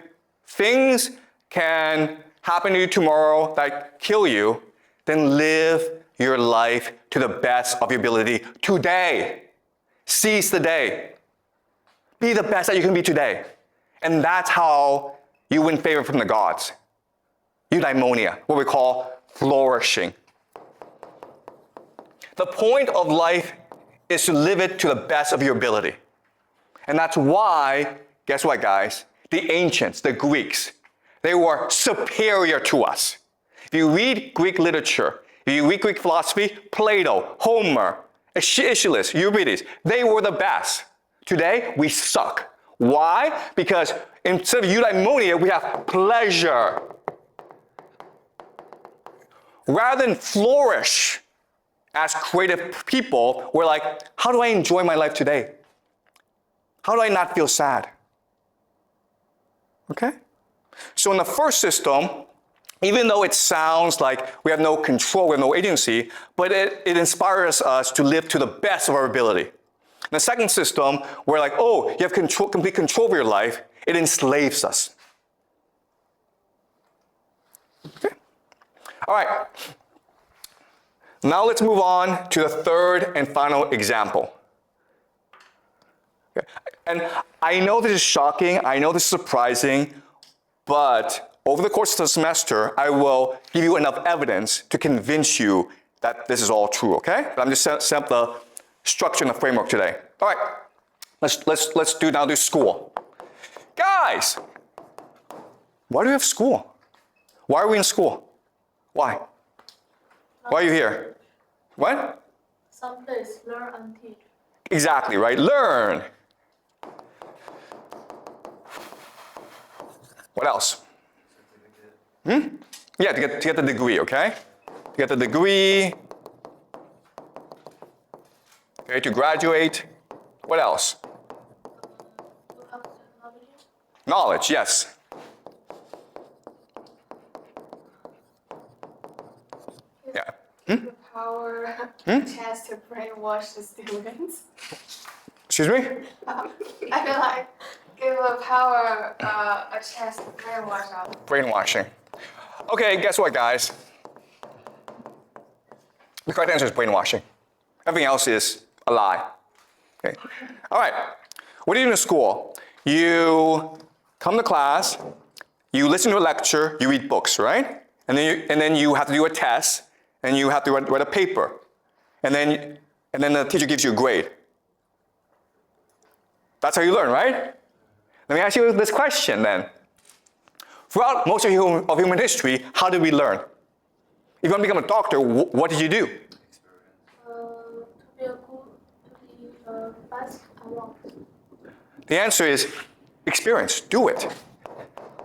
things can happen to you tomorrow that kill you, then live your life to the best of your ability today. Seize the day. Be the best that you can be today. And that's how you win favor from the gods. Eudaimonia, what we call flourishing. The point of life is to live it to the best of your ability. And that's why, guess what, guys? The ancients, the Greeks, they were superior to us. If you read Greek literature, You read Greek philosophy, Plato, Homer, Aeschylus, Euripides, they were the best. Today, we suck. Why? Because instead of eudaimonia, we have pleasure. Rather than flourish as creative people, we're like, how do I enjoy my life today? How do I not feel sad? Okay? So in the first system, even though it sounds like we have no control, we have no agency, but it inspires us to live to the best of our ability. In the second system, we're like, oh, you have complete control over your life, it enslaves us. Okay? All right. Now let's move on to the third and final example. Okay. And I know this is shocking, I know this is surprising, but over the course of the semester, I will give you enough evidence to convince you that this is all true, okay? But I'm just setting up the structure and the framework today. All right, let's do school. Guys, why do we have school? Why are we in school? Why? Why are you here? What? Someplace learn and teach. Exactly, right? Learn. What else? Yeah, to get the degree, okay? To get the degree. Okay, to graduate. What else? Knowledge, yes. Yeah. The power, chance to brainwash the students. Excuse me? I feel like give a power a chance to brainwash them. Brainwashing. Okay, guess what, guys? The correct answer is brainwashing. Everything else is a lie. Okay. All right. What do you do in school? You come to class, you listen to a lecture, you read books, right? And then you have to do a test, and you have to write a paper. And then the teacher gives you a grade. That's how you learn, right? Let me ask you this question then. Throughout most of human history, how did we learn? If you want to become a doctor, what did you do? To be fast and long. The answer is experience. Do it.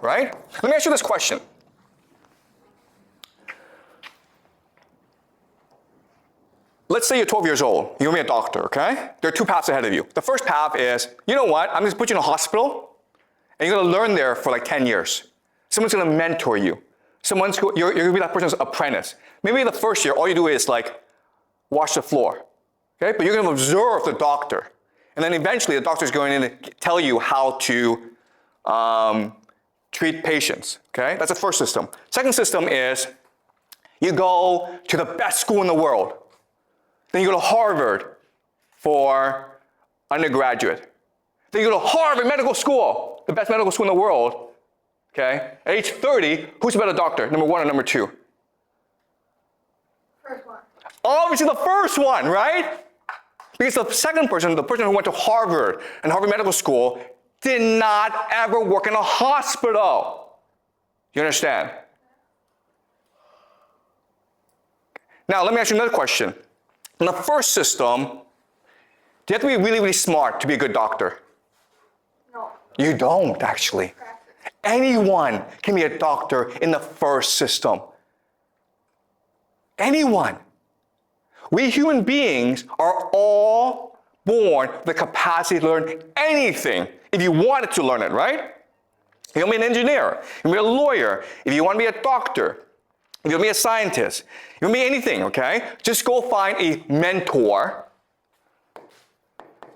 Right? Let me ask you this question. Let's say you're 12 years old. You're going to be a doctor, okay? There are two paths ahead of you. The first path is, you know what? I'm going to put you in a hospital, and you're going to learn there for like 10 years. Someone's going to mentor you. You're going to be that person's apprentice. Maybe the first year, all you do is like wash the floor, okay? But you're going to observe the doctor. And then eventually the doctor's going to tell you how to treat patients, okay? That's the first system. Second system is you go to the best school in the world. Then you go to Harvard for undergraduate. Then you go to Harvard Medical School, the best medical school in the world. Okay? At age 30, who's a better doctor, number one or number two? First one. Obviously the first one, right? Because the second person, the person who went to Harvard and Harvard Medical School, did not ever work in a hospital. You understand? Now, let me ask you another question. In the first system, do you have to be really, really smart to be a good doctor? No. You don't, actually. Anyone can be a doctor in the first system. Anyone. We human beings are all born with the capacity to learn anything if you wanted to learn it, right? You want to be an engineer, you want to be a lawyer, if you want to be a doctor, if you want to be a scientist, you want to be anything, okay? Just go find a mentor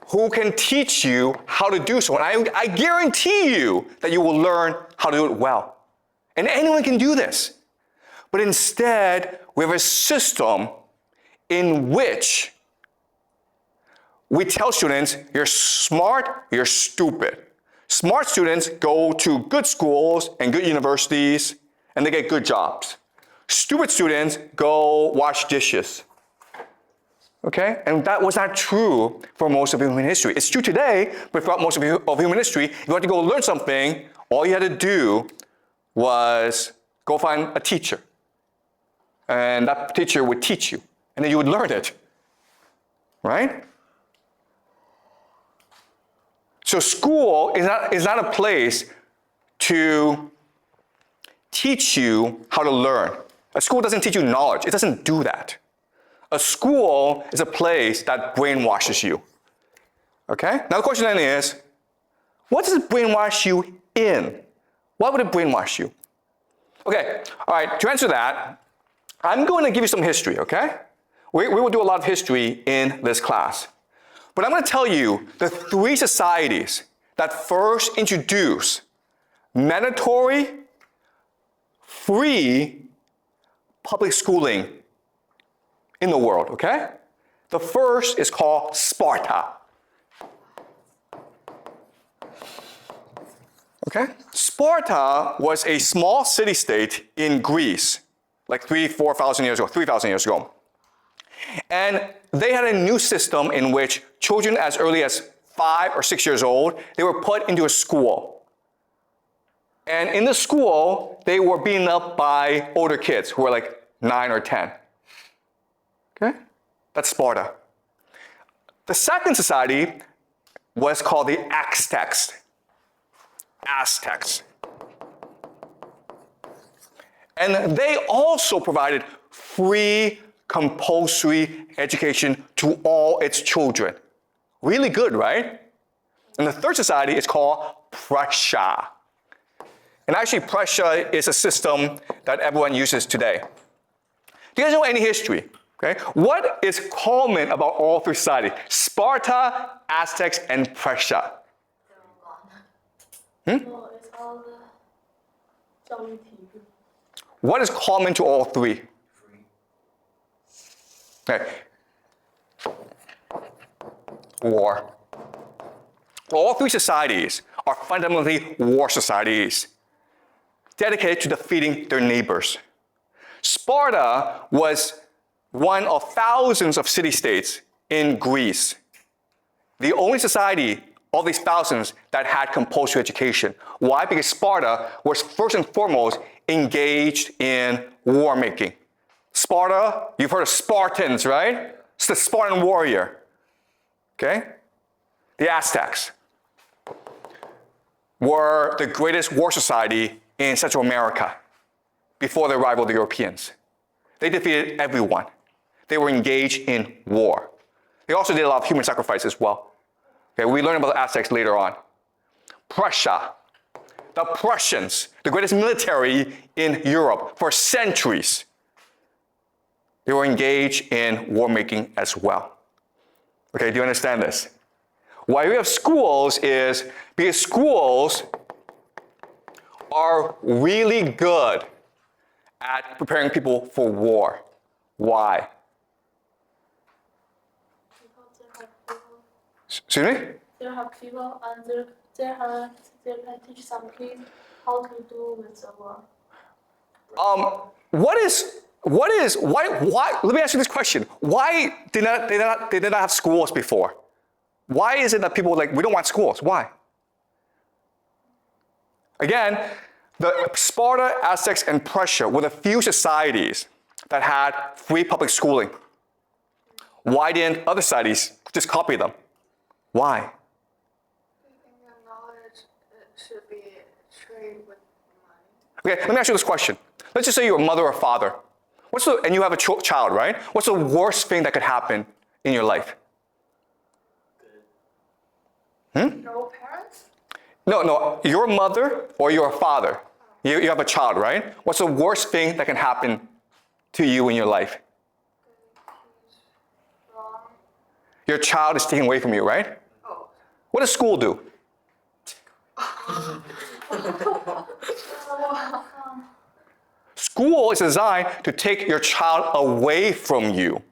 who can teach you how to do so. And I guarantee you that you will learn how to do it well. And anyone can do this. But instead, we have a system in which we tell students, you're smart, you're stupid. Smart students go to good schools and good universities, and they get good jobs. Stupid students go wash dishes. Okay? And that was not true for most of human history. It's true today, but throughout most of human history, if you had to go learn something, all you had to do was go find a teacher. and that teacher would teach you, and then you would learn it, right? So school is not a place to teach you how to learn. A school doesn't teach you knowledge. It doesn't do that. A school is a place that brainwashes you. Okay? Now the question then is, what does it brainwash you in? Why would it brainwash you? Okay, all right, to answer that, I'm going to give you some history, okay? We will do a lot of history in this class. But I'm going to tell you the 3 societies that first introduced mandatory, free public schooling in the world, okay? The first is called Sparta. Okay? Sparta was a small city-state in Greece, like 3,000 years ago. And they had a new system in which children as early as 5 or 6 years old, they were put into a school. And in the school, they were beaten up by older kids who were like 9 or 10. Okay? That's Sparta. The second society was called the Aztecs. And they also provided free compulsory education to all its children. Really good, right? And the third society is called Prussia. And actually, Prussia is a system that everyone uses today. Do you guys know any history? Okay? What is common about all 3 societies? Sparta, Aztecs, and Prussia. No, it's all the 教育体育. What is common to all 3? Okay. War. All 3 societies are fundamentally war societies, dedicated to defeating their neighbors. Sparta was one of thousands of city-states in Greece. The only society of these thousands that had compulsory education. Why? Because Sparta was first and foremost engaged in war making. Sparta, you've heard of Spartans, right? It's the Spartan warrior. Okay? The Aztecs were the greatest war society in Central America before the arrival of the Europeans. They defeated everyone. They were engaged in war. They also did a lot of human sacrifice as well. Okay, we learn about the Aztecs later on. Prussia, the Prussians, the greatest military in Europe for centuries. They were engaged in war making as well. Okay, do you understand this? Why we have schools is because schools are really good at preparing people for war. Why? Excuse me? They have people and they can teach some kids how to do with the war. Why, let me ask you this question. Why did they not have schools before? Why is it that people we don't want schools? Why? Again, the Sparta, Aztecs, and Prussia were the few societies that had free public schooling. Why didn't other societies just copy them? Why? I think the knowledge should be traded with money. Okay, let me ask you this question. Let's just say you're a mother or father. And you have a child, right? What's the worst thing that could happen in your life? No parents? No, you're a mother or you're a father. You have a child, right? What's the worst thing that can happen to you in your life? Wrong. Your child is taken away from you, right? Oh. What does school do? School is designed to take your child away from you.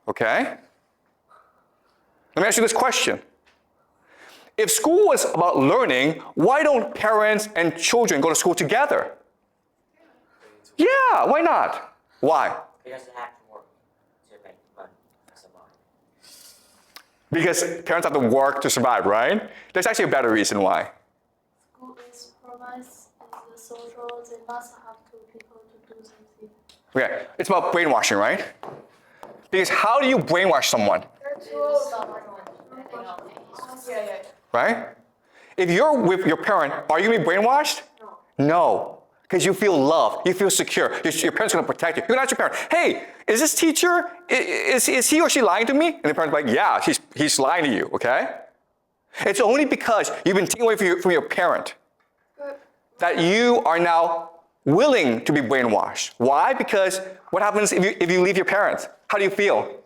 Okay? Let me ask you this question. If school is about learning, why don't parents and children go to school together? Yeah, why not? Why? Because they have to work to make money to survive. Because parents have to work to survive, right? There's actually a better reason why. School is provides the social, they must have two people to do something. Okay, it's about brainwashing, right? Because how do you brainwash someone, Yeah. right? If you're with your parent, are you going to be brainwashed? No. Because you feel loved, you feel secure. Your parents are going to protect you. You're going to ask your parent, hey, is this teacher, is he or she lying to me? And the parent's like, yeah, he's lying to you, okay? It's only because you've been taken away from your parent that you are now willing to be brainwashed. Why? Because what happens if you leave your parents? How do you feel?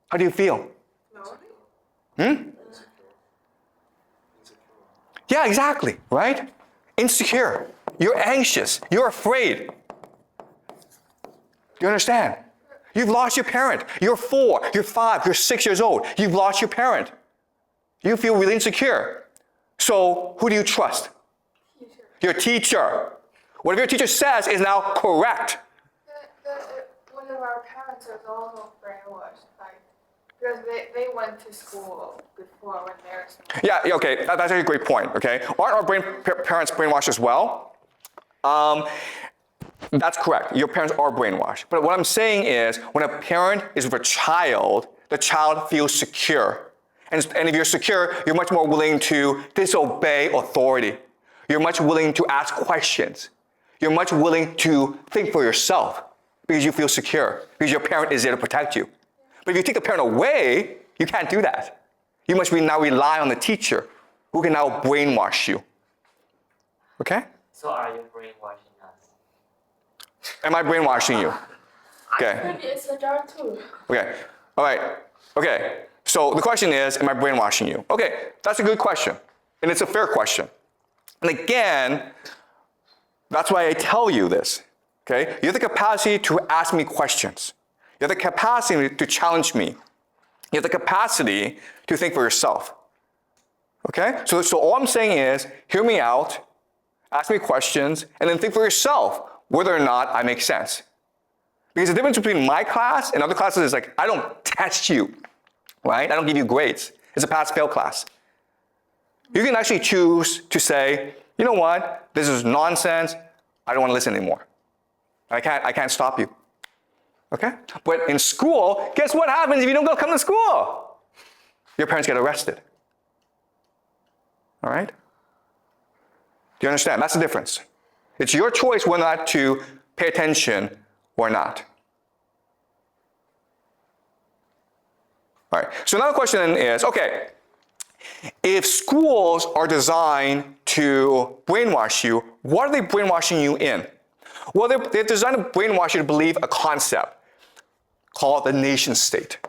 How do you feel? Yeah, exactly, right? Insecure. You're anxious. You're afraid. Do you understand? You've lost your parent. You're 4, you're 5, you're 6 years old. You've lost your parent. You feel really insecure. So who do you trust? Your teacher. Whatever your teacher says is now correct. One of our parents was also brainwashed, like, because they went to school before when they were small. Yeah, okay, that's a great point, okay? Aren't our parents brainwashed as well? That's correct. Your parents are brainwashed. But what I'm saying is, when a parent is with a child, the child feels secure. And if you're secure, you're much more willing to disobey authority. You're much willing to ask questions. You're much willing to think for yourself because you feel secure, because your parent is there to protect you. But if you take the parent away, you can't do that. You must now rely on the teacher who can now brainwash you. Okay? So are you brainwashing us? Am I brainwashing you? Okay. Maybe it's a jar too. Okay. All right. Okay. So the question is, am I brainwashing you? Okay. That's a good question. And it's a fair question. And again, that's why I tell you this. Okay? You have the capacity to ask me questions. You have the capacity to challenge me. You have the capacity to think for yourself. Okay? So all I'm saying is, hear me out, ask me questions, and then think for yourself whether or not I make sense. Because the difference between my class and other classes is like, I don't test you, right? I don't give you grades. It's a pass-fail class. You can actually choose to say, you know what? This is nonsense. I don't want to listen anymore. I can't stop you. Okay? But in school, guess what happens if you don't come to school? Your parents get arrested. All right? Do you understand? That's the difference. It's your choice whether or not to pay attention or not. All right. So another question then is, okay, if schools are designed to brainwash you, what are they brainwashing you in? Well, they're designed to brainwash you to believe a concept called the nation state.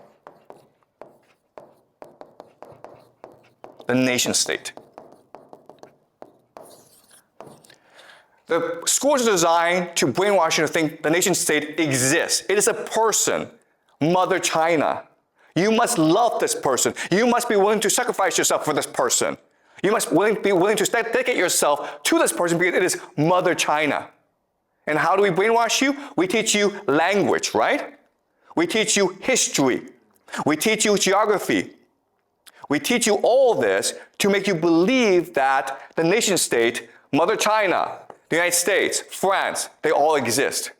The nation state. The schools are designed to brainwash you to think the nation state exists. It is a person, Mother China. You must love this person. You must be willing to sacrifice yourself for this person. You must be willing to dedicate yourself to this person because it is Mother China. And how do we brainwash you? We teach you language, right? We teach you history. We teach you geography. We teach you all this to make you believe that the nation state, Mother China, the United States, France, they all exist.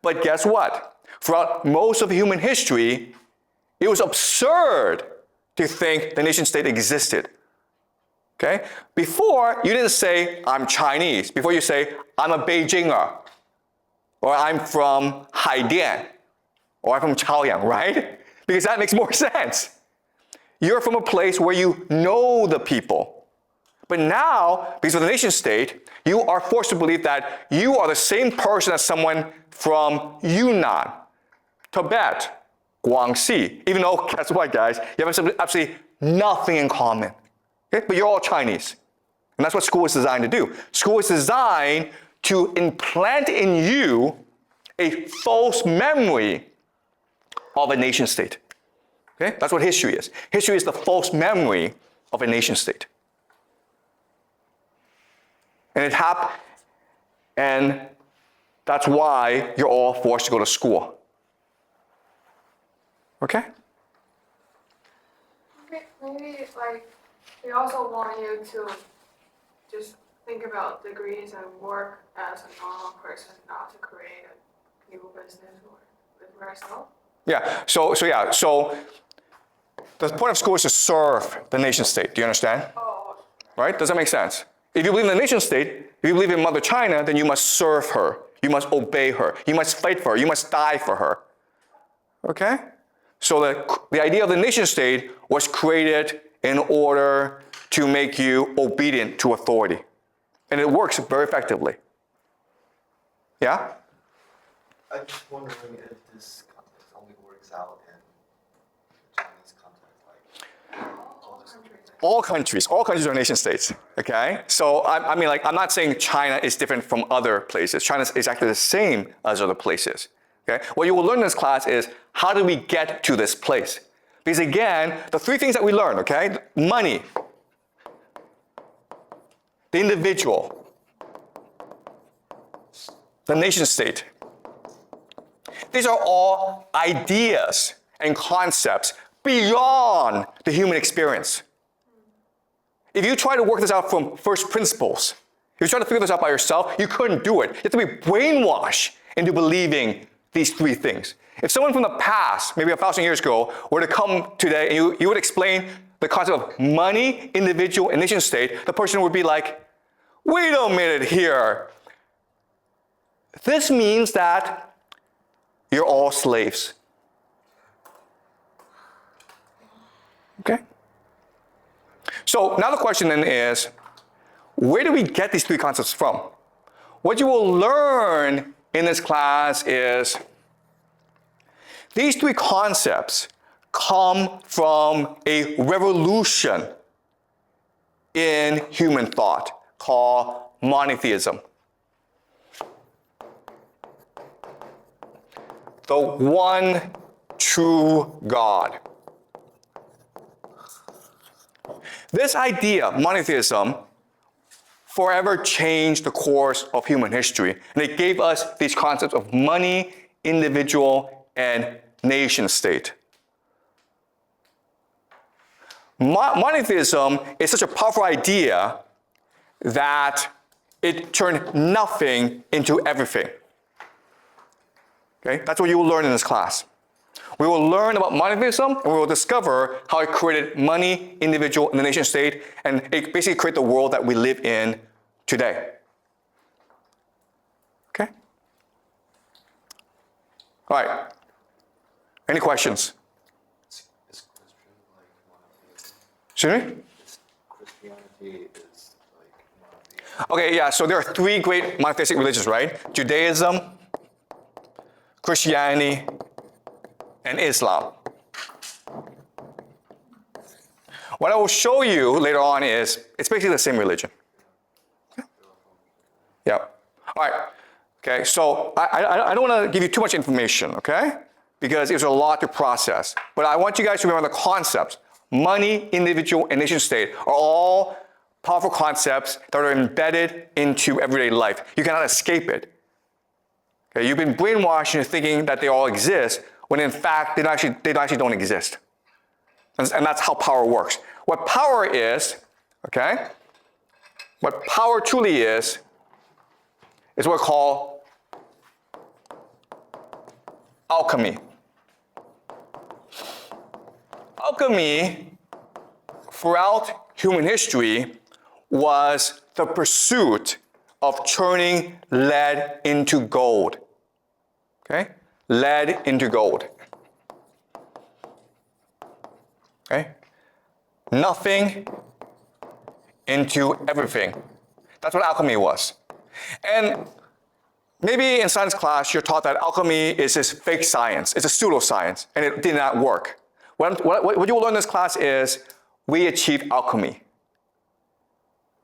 But guess what? Throughout most of human history, it was absurd to think the nation state existed. Okay? Before, you didn't say, I'm Chinese. Before you say, I'm a Beijinger. Or I'm from Haidian. Or I'm from Chaoyang, right? Because that makes more sense. You're from a place where you know the people. But now, because of the nation state, you are forced to believe that you are the same person as someone from Yunnan, Tibet, Guangxi, even though, guess what, guys? You have absolutely nothing in common. Okay? But you're all Chinese. And that's what school is designed to do. School is designed to implant in you a false memory of a nation state. Okay? That's what history is. History is the false memory of a nation state. And that's why you're all forced to go to school. Okay? Maybe like they also want you to just think about degrees and work as a normal person, not to create people business or live for ourselves? Yeah, so the point of school is to serve the nation state. Do you understand? Oh, Right? Does that make sense? If you believe in the nation state, if you believe in Mother China, then you must serve her. You must obey her. You must fight for her. You must die for her. Okay? So the idea of the nation state was created in order to make you obedient to authority. And it works very effectively. Yeah? I'm just wondering if this context only works out in the Chinese context, like all countries. All countries are nation states. Okay? So I mean, like, I'm not saying China is different from other places. China is exactly the same as other places. Okay? What you will learn in this class is how do we get to this place? Because again, the three things that we learn, okay? Money, the individual, the nation state. These are all ideas and concepts beyond the human experience. If you try to work this out from first principles, if you try to figure this out by yourself, you couldn't do it. You have to be brainwashed into believing these three things. If someone from the past, maybe 1,000 years ago, were to come today and you would explain the concept of money, individual, and nation state, the person would be like, wait a minute here. This means that you're all slaves. Okay? So now the question then is, where do we get these three concepts from? What you will learn in this class is these three concepts come from a revolution in human thought called monotheism. The one true God. This idea, monotheism, forever changed the course of human history. And it gave us these concepts of money, individual, and nation state. Monotheism is such a powerful idea that it turned nothing into everything. Okay? That's what you will learn in this class. We will learn about monotheism, and we will discover how it created money, individual, and the nation state, and it basically created the world that we live in today. Okay? All right. Any questions? Is Christian like monotheism? Excuse me? Christianity is like monotheism. Okay, yeah, so there are three great monotheistic religions, right? Judaism, Christianity, and Islam. What I will show you later on is it's basically the same religion. Okay? Yeah. All right. Okay, so I don't want to give you too much information, okay? Because it's a lot to process. But I want you guys to remember the concepts. Money, individual, and nation state are all powerful concepts that are embedded into everyday life. You cannot escape it. Okay, you've been brainwashed into thinking that they all exist, when in fact they actually don't exist. And that's how power works. What power is, okay? What power truly is what we call alchemy. Alchemy, throughout human history, was the pursuit of turning lead into gold. Okay? Lead into gold. Okay? Nothing into everything. That's what alchemy was. And maybe in science class, you're taught that alchemy is this fake science. It's a pseudo-science, and it did not work. What you will learn in this class is we achieve alchemy.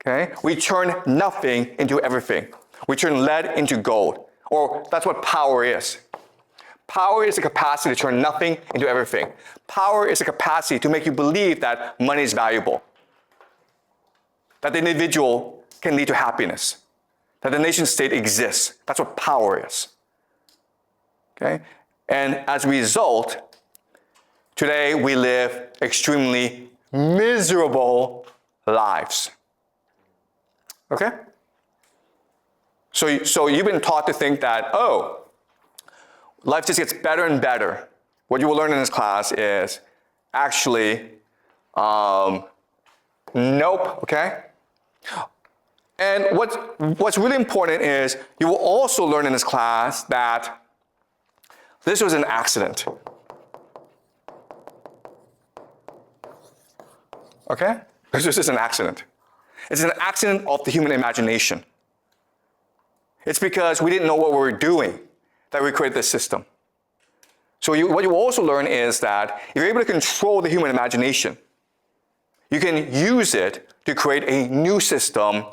Okay? We turn nothing into everything. We turn lead into gold. Or that's what power is. Power is the capacity to turn nothing into everything. Power is the capacity to make you believe that money is valuable. That the individual can lead to happiness. That the nation state exists. That's what power is. Okay? And as a result, today we live extremely miserable lives. Okay? So you've been taught to think that, oh, life just gets better and better. What you will learn in this class is actually, nope, okay? And what's really important is you will also learn in this class that this was an accident. Okay? This is just an accident. It's an accident of the human imagination. It's because we didn't know what we were doing that we created this system. So what you will also learn is that if you're able to control the human imagination, you can use it to create a new system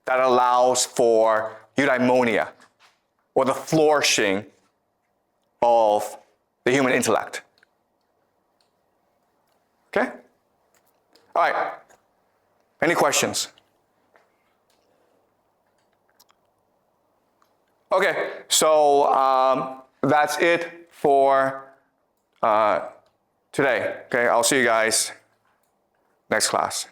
that allows for eudaimonia, or the flourishing of the human intellect. Okay? All right. Any questions? Okay, so that's it for today. Okay, I'll see you guys next class.